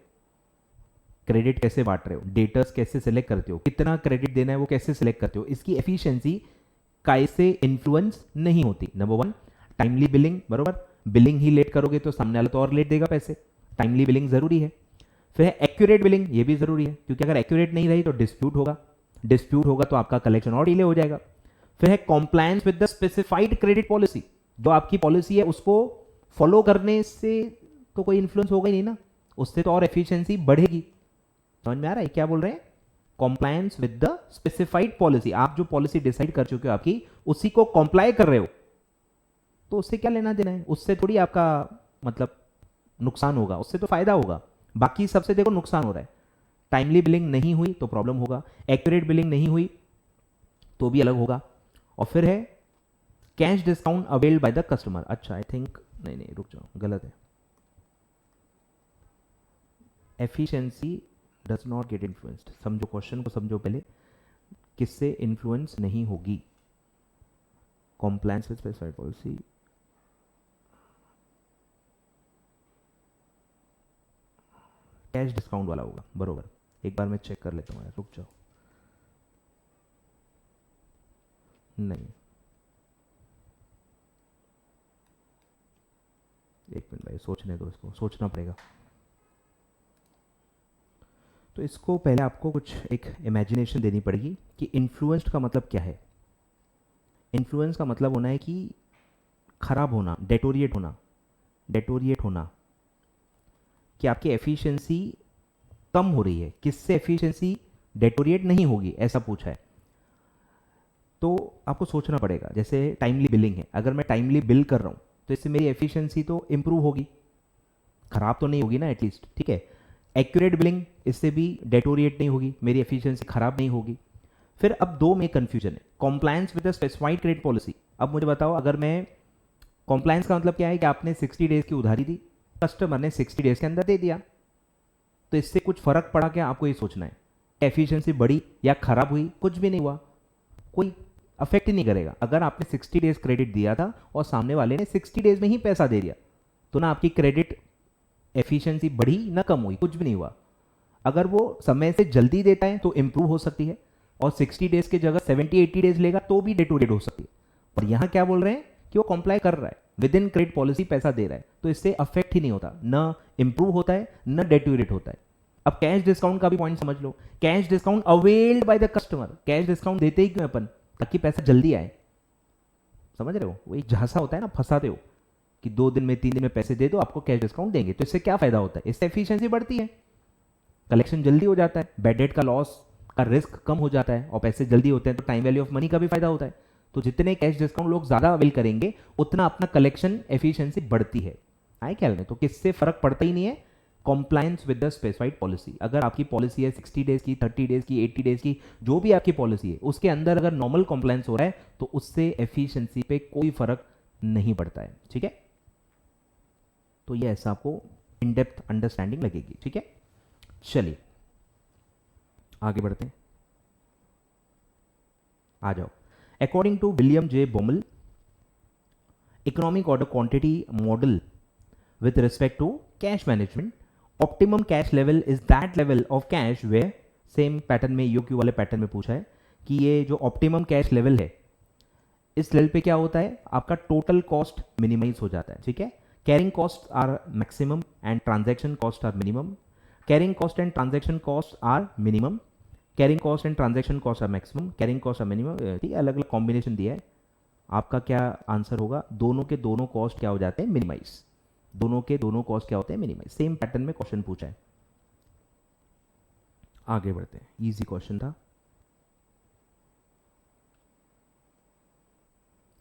क्रेडिट कैसे बांट रहे हो, डेटर्स कैसे सिलेक्ट करते हो, कितना क्रेडिट देना है वो कैसे सिलेक्ट करते हो, इसकी एफिशिएंसी कैसे इन्फ्लुएंस नहीं होती। नंबर वन, टाइमली बिलिंग, बरोबर, बिलिंग ही लेट करोगे तो सामने वाला तो और लेट देगा पैसे, टाइमली बिलिंग जरूरी है। फिर है एक्यूरेट बिलिंग, ये भी जरूरी है क्योंकि अगर एक्यूरेट नहीं रही तो डिस्प्यूट होगा, डिस्प्यूट होगा तो आपका कलेक्शन और डिले हो जाएगा। फिर है compliance with the specified credit policy, जो आपकी पॉलिसी है उसको फॉलो करने से तो कोई इन्फ्लुएंस होगा ही नहीं ना, उससे तो और एफिशिएंसी बढ़ेगी। समझ में आ रहा है क्या बोल रहे हैं? Compliance with the specified policy, आप जो पॉलिसी डिसाइड कर चुके हो आपकी, उसी को कॉम्प्लाई कर रहे हो, तो उससे क्या लेना देना है? उससे थोड़ी आपका मतलब नुकसान होगा, उससे तो फायदा होगा। बाकी सबसे देखो नुकसान हो रहा है। टाइमली बिलिंग नहीं हुई तो प्रॉब्लम होगा, एक्यूरेट बिलिंग नहीं हुई तो भी अलग होगा। और फिर है cash discount availed by the customer. अच्छा आई थिंक नहीं रुक जाओ, गलत है। Efficiency does not get influenced, समझो क्वेश्चन को, समझो पहले, किससे इन्फ्लुएंस नहीं होगी? Compliance with specified policy, cash discount वाला होगा बरोबर। एक बार मैं चेक कर लेता हूँ, रुक जाओ। नहीं, एक मिनट भाई, सोचने दो, इसको सोचना पड़ेगा। तो इसको पहले आपको कुछ एक इमेजिनेशन देनी पड़ेगी कि इन्फ्लुएंस्ड का मतलब क्या है। इन्फ्लुएंस का मतलब होना है कि खराब होना, डेटोरिएट होना, डेटोरिएट होना, कि आपकी एफिशिएंसी कम हो रही है। किससे एफिशिएंसी डेटोरिएट नहीं होगी, ऐसा पूछा है। तो आपको सोचना पड़ेगा, जैसे टाइमली बिलिंग है, अगर मैं टाइमली बिल कर रहा हूँ तो इससे मेरी एफिशिएंसी तो इंप्रूव होगी, खराब तो नहीं होगी ना एटलीस्ट, ठीक है। एक्यूरेट बिलिंग, इससे भी डेटोरिएट नहीं होगी, मेरी एफिशिएंसी खराब नहीं होगी। फिर अब दो में कंफ्यूजन है, compliance with the specified credit policy. अब मुझे बताओ, अगर मैं, कॉम्प्लायंस का मतलब क्या है कि आपने 60 डेज की उधारी दी, कस्टमर ने 60 डेज के अंदर दे दिया, तो इससे कुछ फर्क पड़ा क्या? आपको ये सोचना है। एफिशिएंसी बढ़ी या खराब हुई? कुछ भी नहीं हुआ, कोई अफेक्ट ही नहीं करेगा। अगर आपने 60 डेज क्रेडिट दिया था और सामने वाले ने 60 डेज में ही पैसा दे दिया, तो ना आपकी क्रेडिट एफिशिएंसी बढ़ी ना कम हुई, कुछ भी नहीं हुआ। अगर वो समय से जल्दी देता है तो इंप्रूव हो सकती है, और 60 डेज की जगह 70-80 डेज लेगा तो भी डेटोरेट हो सकती है। और यहां क्या बोल रहे हैं कि वो कंप्लाई कर रहा है, विद इन क्रेडिट पॉलिसी पैसा दे रहा है, तो इससे अफेक्ट ही नहीं होता, न इंप्रूव होता है न डेटोरेट होता है। अब कैश डिस्काउंट का भी पॉइंट समझ लो, cash discount availed by the customer. Cash discount देते ही क्यों अपन? ताकि पैसा जल्दी आए, समझ रहे हो? वो एक झांसा होता है ना, फंसाते हो कि 2 दिन में 3 दिन में पैसे दे दो, आपको कैश डिस्काउंट देंगे। तो इससे क्या फायदा होता है? इससे एफिशिएंसी बढ़ती है, कलेक्शन जल्दी हो जाता है, बैड डेट का लॉस का रिस्क कम हो जाता है, और पैसे जल्दी होते हैं तो टाइम वैल्यू ऑफ मनी का भी फायदा होता है। तो जितने कैश डिस्काउंट लोग ज्यादा अवेल करेंगे, उतना अपना कलेक्शन एफिशिएंसी बढ़ती है। आए ख्याल में? तो किससे फर्क पड़ता ही नहीं है, compliance with the specified policy. अगर आपकी पॉलिसी है 60 डेज की, 30 डेज की, 80 डेज की, जो भी आपकी पॉलिसी है, उसके अंदर अगर नॉर्मल कॉम्प्लायंस हो रहा है तो उससे एफिशिएंसी पे कोई फर्क नहीं पड़ता है, ठीक है। तो ये ऐसा आपको इन डेप्थ अंडरस्टैंडिंग लगेगी, ठीक है। चलिए आगे बढ़ते हैं, आ जाओ। According to William J Baumol, economic order quantity model with respect to cash management, optimum cash level is that level of cash where, same pattern में, यूक्यू वाले पैटर्न में पूछा है कि ये जो ऑप्टिमम कैश लेवल है, इस लेवल पे क्या होता है, आपका टोटल कॉस्ट मिनिमाइज हो जाता है, ठीक है। Carrying cost are maximum and transaction cost are minimum, carrying cost and transaction cost are minimum, carrying cost and transaction cost are maximum, carrying cost are minimum, ठीक है। अलग अलग कॉम्बिनेशन दिया है, आपका क्या आंसर होगा? दोनों के दोनों कॉस्ट क्या हो जाते हैं? मिनिमाइज। दोनों के दोनों कॉस्ट क्या होते हैं? मिनिमाइज। सेम पैटर्न में क्वेश्चन पूछा है। आगे बढ़ते हैं, इजी क्वेश्चन था,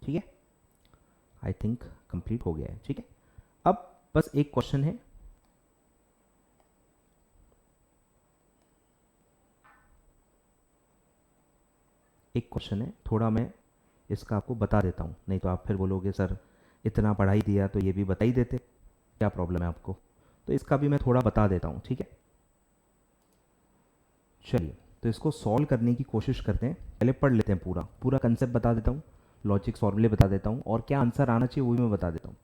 ठीक है। आई थिंक कंप्लीट हो गया है, ठीक है। अब बस एक क्वेश्चन है, एक क्वेश्चन है, थोड़ा मैं इसका आपको बता देता हूं, नहीं तो आप फिर बोलोगे सर इतना पढ़ाई दिया तो ये भी बता ही देते, क्या प्रॉब्लम है आपको? तो इसका भी मैं थोड़ा बता देता हूं, ठीक है। चलिए तो इसको सॉल्व करने की कोशिश करते हैं, पहले पढ़ लेते हैं, पूरा पूरा कंसेप्ट बता देता हूं, लॉजिक फॉर्मूले बता देता हूं, और क्या आंसर आना चाहिए वो भी मैं बता देता हूं।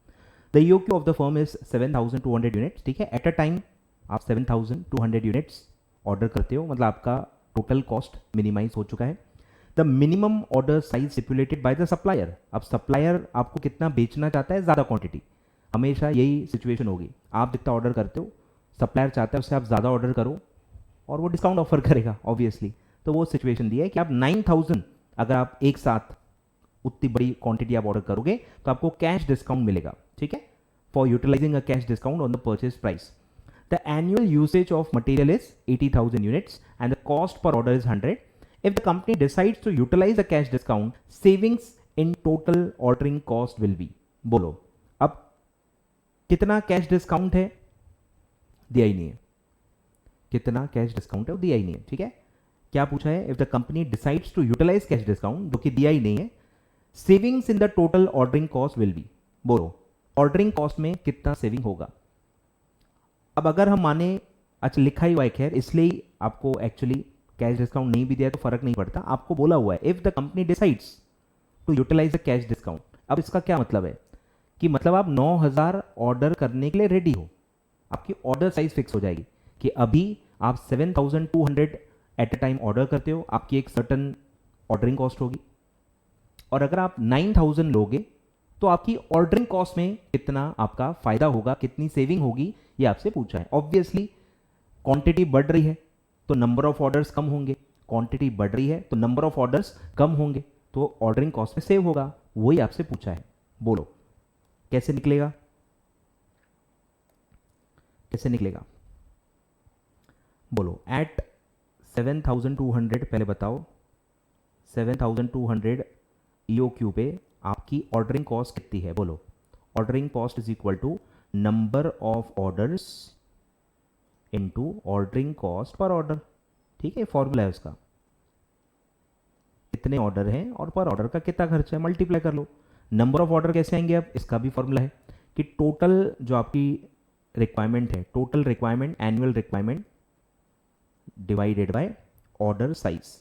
The EOQ of the firm is 7200 units, ठीक है। एट अ टाइम आप 7200 यूनिट्स ऑर्डर करते हो, मतलब आपका टोटल कॉस्ट मिनिमाइज हो चुका है। The minimum order size stipulated by the supplier, अब सप्लायर आपको कितना बेचना चाहता है? ज़्यादा क्वांटिटी, हमेशा यही सिचुएशन होगी, आप जितना ऑर्डर करते हो सप्लायर चाहता है उससे आप ज़्यादा ऑर्डर करो और वो डिस्काउंट ऑफर करेगा ऑब्वियसली। तो वो सिचुएशन दी है कि आप 9000 अगर आप एक साथ उतनी बड़ी क्वांटिटी आप ऑर्डर करोगे तो आपको कैश डिस्काउंट मिलेगा, ठीक है, for utilising a cash discount on the purchase price. The annual usage of material is 80,000 units and the cost per order is 100. If the company decides to utilise the cash discount, savings in total ordering cost will be. बोलो अब कितना cash discount है, दिया ही नहीं है. कितना cash discount है वो दिया ही नहीं है, ठीक है. क्या पूछा है, if the company decides to utilise cash discount, जो कि दिया ही नहीं है, savings in the total ordering cost will be. बोलो ऑर्डरिंग कॉस्ट में कितना सेविंग होगा. अब अगर हम माने, अच्छा लिखा ही हुआ है खैर, इसलिए आपको एक्चुअली कैश डिस्काउंट नहीं भी दिया तो फर्क नहीं पड़ता. आपको बोला हुआ है if the company decides to utilise the cash discount. अब इसका क्या मतलब है कि मतलब आप 9,000 ऑर्डर करने के लिए रेडी हो, आपकी ऑर्डर साइज फिक्स हो जाएगी कि अभी आप 7,200 एट अ टाइम ऑर्डर करते हो, आपकी एक सर्टन ऑर्डरिंग कॉस्ट होगी. और अगर आप 9,000 लोगे तो आपकी ऑर्डरिंग कॉस्ट में कितना आपका फायदा होगा, कितनी सेविंग होगी, ये आपसे पूछा है. ऑब्वियसली क्वांटिटी बढ़ रही है तो नंबर ऑफ ऑर्डर्स कम होंगे, क्वांटिटी बढ़ रही है तो नंबर ऑफ ऑर्डर्स कम होंगे, तो ऑर्डरिंग कॉस्ट में सेव होगा. वही आपसे पूछा है. बोलो कैसे निकलेगा, कैसे निकलेगा. बोलो एट 7,200, पहले बताओ 7,200 EOQ पे आपकी ऑर्डरिंग कॉस्ट कितनी है. बोलो ordering cost is equal to number of orders into ordering cost per order. ठीक है, फॉर्मूला है उसका, कितने ऑर्डर हैं और पर ऑर्डर का कितना खर्चा है, मल्टीप्लाई कर लो. नंबर ऑफ ऑर्डर कैसे आएंगे, अब इसका भी फॉर्मूला है कि टोटल जो आपकी रिक्वायरमेंट है, total requirement, annual requirement divided by order size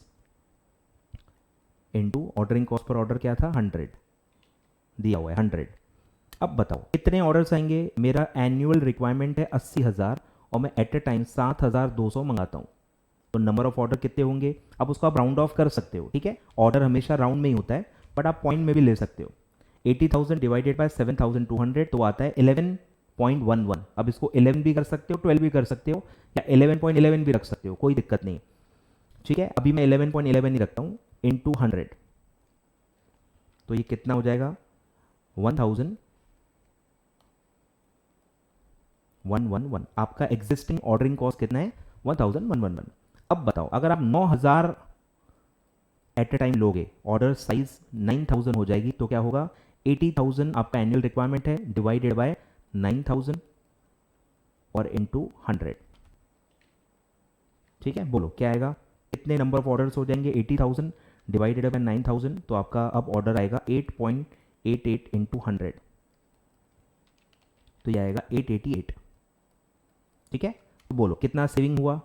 into ordering cost per order क्या था 100, दिया हुआ है 100. अब बताओ कितने ऑर्डर्स आएंगे. मेरा एनुअल रिक्वायरमेंट है 80,000 और मैं एट ए टाइम 7,200 मंगाता हूं, तो नंबर ऑफ ऑर्डर कितने होंगे. अब उसको आप राउंड ऑफ कर सकते हो, ठीक है, ऑर्डर हमेशा राउंड में ही होता है, बट आप पॉइंट में भी ले सकते हो. 80,000 डिवाइडेड बाय 7,200 तो आता है 11.11. अब इसको 11 भी कर सकते हो, 12 भी कर सकते हो, या 11.11 भी रख सकते हो, कोई दिक्कत नहीं, ठीक है. अभी मैं 11.11 ही रखता हूँ इंटू 100, तो ये कितना हो जाएगा 1,111. आपका एग्जिस्टिंग ऑर्डरिंग कॉस्ट कितना है 1,111. अब बताओ अगर आप 9,000 एट ए टाइम लोगे, ऑर्डर साइज 9,000 हो जाएगी, तो क्या होगा 80,000 आपका एनुअल रिक्वायरमेंट है डिवाइडेड बाय 9,000 और इनटू 100. ठीक है, बोलो क्या आएगा, कितने नंबर ऑफ ऑर्डर्स हो जाएंगे 80,000 डिवाइडेड बाय 9,000, तो आपका अब ऑर्डर आएगा 8.88 इंटू 100, तो ये आएगा 888. ठीक है, तो बोलो कितना सेविंग हुआ.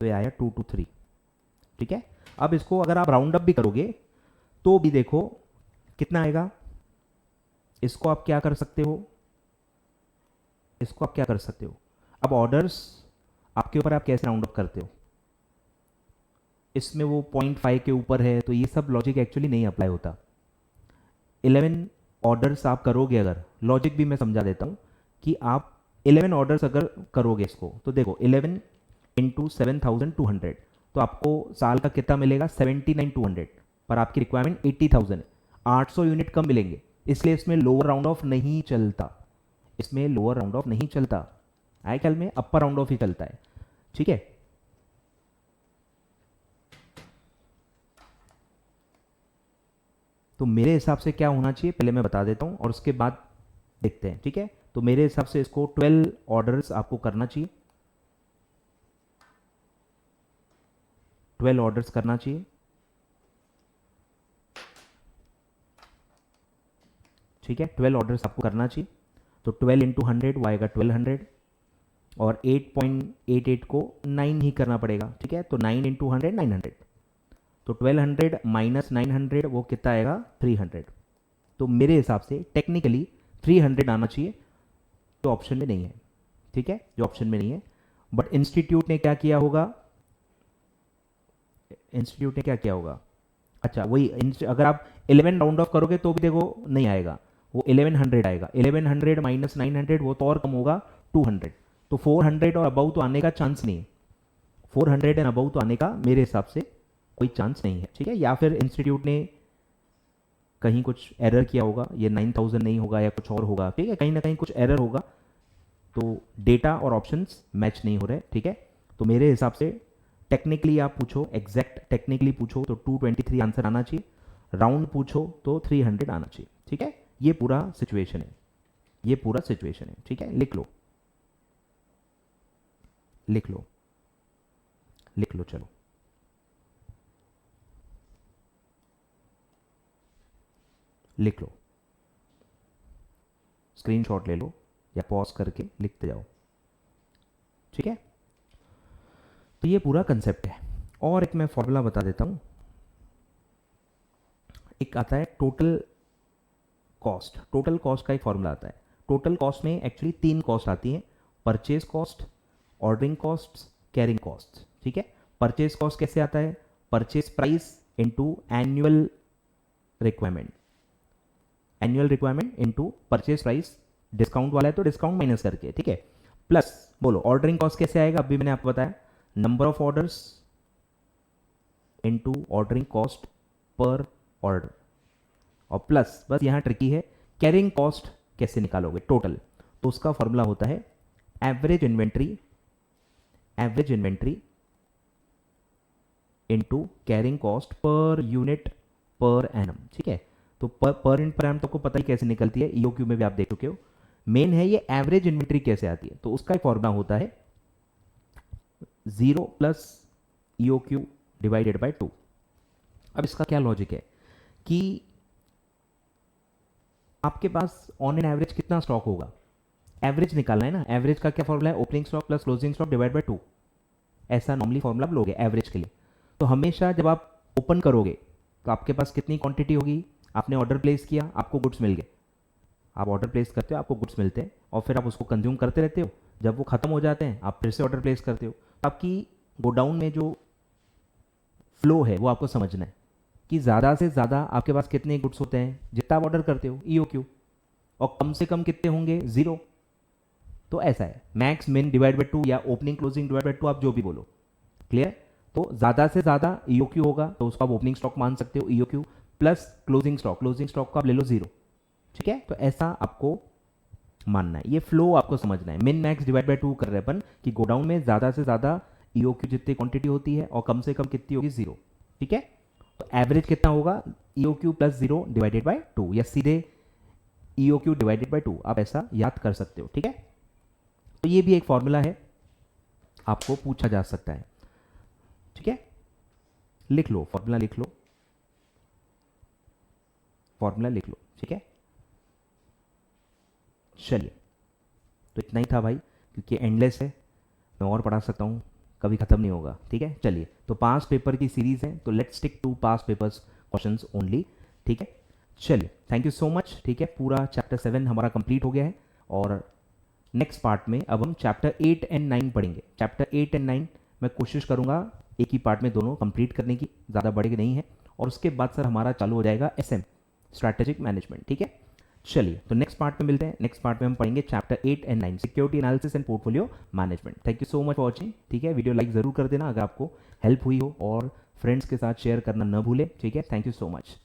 तो ये आया 223. ठीक है, अब इसको अगर आप राउंड अप भी करोगे तो भी देखो कितना आएगा. इसको आप क्या कर सकते हो, इसको आप क्या कर सकते हो, अब ऑर्डर्स आपके ऊपर, आप कैसे राउंड अप करते हो. इसमें वो 0.5 के ऊपर है तो ये सब लॉजिक एक्चुअली नहीं अप्लाई होता. 11 ऑर्डर्स आप करोगे, अगर लॉजिक भी मैं समझा देता हूँ कि आप 11 ऑर्डर्स अगर करोगे इसको, तो देखो 11 इंटू 7,200, तो आपको साल का कितना मिलेगा 79,200, पर आपकी रिक्वायरमेंट 80,000 है, 800 यूनिट कम मिलेंगे, इसलिए इसमें लोअर राउंड ऑफ नहीं चलता. इसमें लोअर राउंड ऑफ नहीं चलता, आजकल में अपर राउंड ऑफ ही चलता है. ठीक है, तो मेरे हिसाब से क्या होना चाहिए पहले मैं बता देता हूं और उसके बाद देखते हैं. ठीक है, तो मेरे हिसाब से इसको 12 ऑर्डर्स आपको करना चाहिए, 12 ऑर्डर्स करना चाहिए. ठीक है, 12 ऑर्डर्स आपको करना चाहिए, तो 12 इंटू 100 वो आएगा 1200, और 8.88 को 9 ही करना पड़ेगा. ठीक है, तो 9 इंटू 100 900, तो 1200 माइनस 900 वो कितना आएगा 300. तो मेरे हिसाब से टेक्निकली 300 आना चाहिए, जो ऑप्शन में नहीं है. ठीक है, जो ऑप्शन में नहीं है, बट इंस्टीट्यूट ने क्या किया होगा, इंस्टीट्यूट ने क्या किया होगा, अच्छा वही अगर आप 11 राउंड ऑफ करोगे तो भी देखो नहीं आएगा, वो 1100 आएगा. 1100 माइनस 900 वो तो और कम होगा 200, तो 400 और अबाउ तो आने का चांस नहीं है. 400 एंड अबव तो आने का मेरे हिसाब से कोई चांस नहीं है, ठीक है। या फिर इंस्टीट्यूट ने कहीं कुछ एरर किया होगा, ये 9000 नहीं होगा या कुछ और होगा, ठीक है, कहीं ना कहीं कुछ एरर होगा, तो डेटा और ऑप्शंस मैच नहीं हो रहे, ठीक है। तो मेरे हिसाब से टेक्निकली आप पूछो, एग्जैक्ट टेक्निकली पूछो तो 223 आंसर आना चाहिए, राउंड पूछो तो 300 आना चाहिए, ठीक है। ये पूरा सिचुएशन है, ये पूरा सिचुएशन है, ठीक है। लिख लो, लिख लो, लिख लो, चलो लिख लो, स्क्रीनशॉट ले लो या पॉज करके लिखते जाओ, ठीक है। तो ये पूरा कंसेप्ट है। और एक मैं फॉर्मूला बता देता हूं, एक आता है टोटल कॉस्ट, टोटल कॉस्ट का एक फॉर्मूला आता है। टोटल कॉस्ट में एक्चुअली 3 कॉस्ट आती हैं, purchase cost, ordering cost, carrying cost, ठीक है। परचेज कॉस्ट कैसे आता है, purchase price into annual requirement, annual requirement into purchase price, discount वाला है तो डिस्काउंट माइनस करके, ठीक है। प्लस बोलो ऑर्डरिंग कॉस्ट कैसे आएगा, अभी मैंने आपको बताया, number of orders into ordering cost per order, और प्लस बस यहां ट्रिकी है, कैरिंग कॉस्ट कैसे निकालोगे टोटल, तो उसका फॉर्मूला होता है average inventory, average inventory into carrying cost per unit per annum, ठीक है। तो पर यूनिट पर एनम तो आपको पता ही कैसे निकलती है, ईओक्यू में भी आप देख चुके हो। मेन है ये एवरेज इन्वेंट्री कैसे आती है, तो उसका एक फॉर्मूला होता है 0 प्लस ईओक्यू डिवाइडेड बाय 2। अब इसका क्या लॉजिक है कि आपके पास ऑन एन एवरेज कितना स्टॉक होगा, एवरेज निकालना है ना, एवरेज का क्या फॉर्मूला है, opening stock plus closing stock divide by 2, ऐसा नॉर्मली फॉर्मूला आप लोगे एवरेज के लिए। तो हमेशा जब आप ओपन करोगे तो आपके पास कितनी क्वांटिटी होगी, आपने ऑर्डर प्लेस किया, आपको गुड्स मिल गए, आप ऑर्डर प्लेस करते हो, आपको गुड्स मिलते हैं, और फिर आप उसको कंज्यूम करते रहते हो, जब वो खत्म हो जाते हैं आप फिर से ऑर्डर प्लेस करते हो। तो आपकी गोडाउन में जो फ्लो है वो आपको समझना है कि ज़्यादा से ज़्यादा आपके पास कितने गुड्स होते हैं, जितना आप ऑर्डर करते हो ईओक्यू, और कम से कम कितने होंगे, 0। तो ऐसा है, मैक्स मिन डिवाइड बाय 2 या ओपनिंग क्लोजिंग डिवाइड बाय 2, आप जो भी बोलो, क्लियर। तो ज़्यादा से ज़्यादा ईओक्यू होगा तो उसको आप ओपनिंग स्टॉक मान सकते हो, EOQ plus closing stock, closing stock को आप ले लो 0, ठीक है। तो ऐसा आपको मानना है, ये फ्लो आपको समझना है। मिन मैक्स डिवाइड बाय 2 कर रहे हैं अपन कि गोडाउन में ज़्यादा से ज़्यादा ईओक्यू जितनी क्वांटिटी होती है और कम से कम कितनी होगी, 0, ठीक है। तो एवरेज कितना होगा, ईओक्यू प्लस 0 डिवाइडेड बाय 2, या सीधे ईओक्यू डिवाइडेड बाय 2, आप ऐसा याद कर सकते हो, ठीक है। तो ये भी एक फॉर्मूला है, आपको पूछा जा सकता है, ठीक है। लिख लो फॉर्मूला, लिख लो फॉर्मूला, लिख लो, ठीक है। चलिए, तो इतना ही था भाई, क्योंकि एंडलेस है, मैं और पढ़ा सकता हूँ, कभी ख़त्म नहीं होगा, ठीक है। चलिए, तो पास पेपर की सीरीज़ है, तो let's stick to past papers questions only, ठीक है। चलिए, थैंक यू सो मच, ठीक है। पूरा चैप्टर 7 हमारा कंप्लीट हो गया है, और नेक्स्ट पार्ट में अब हम चैप्टर 8 एंड 9 पढ़ेंगे। चैप्टर 8 एंड 9 मैं कोशिश करूँगा एक ही पार्ट में दोनों कंप्लीट करने की, ज़्यादा बड़े नहीं है, और उसके बाद सर हमारा चालू हो जाएगा SM, स्ट्रैटेजिक मैनेजमेंट, ठीक है। चलिए, तो नेक्स्ट पार्ट में मिलते हैं। नेक्स्ट पार्ट में हम पढ़ेंगे chapter 8 and 9, security analysis and portfolio management. Thank you so much for watching, ठीक है। वीडियो लाइक ज़रूर कर देना अगर आपको हेल्प हुई हो, और फ्रेंड्स के साथ शेयर करना न भूलें, ठीक है। Thank you so much.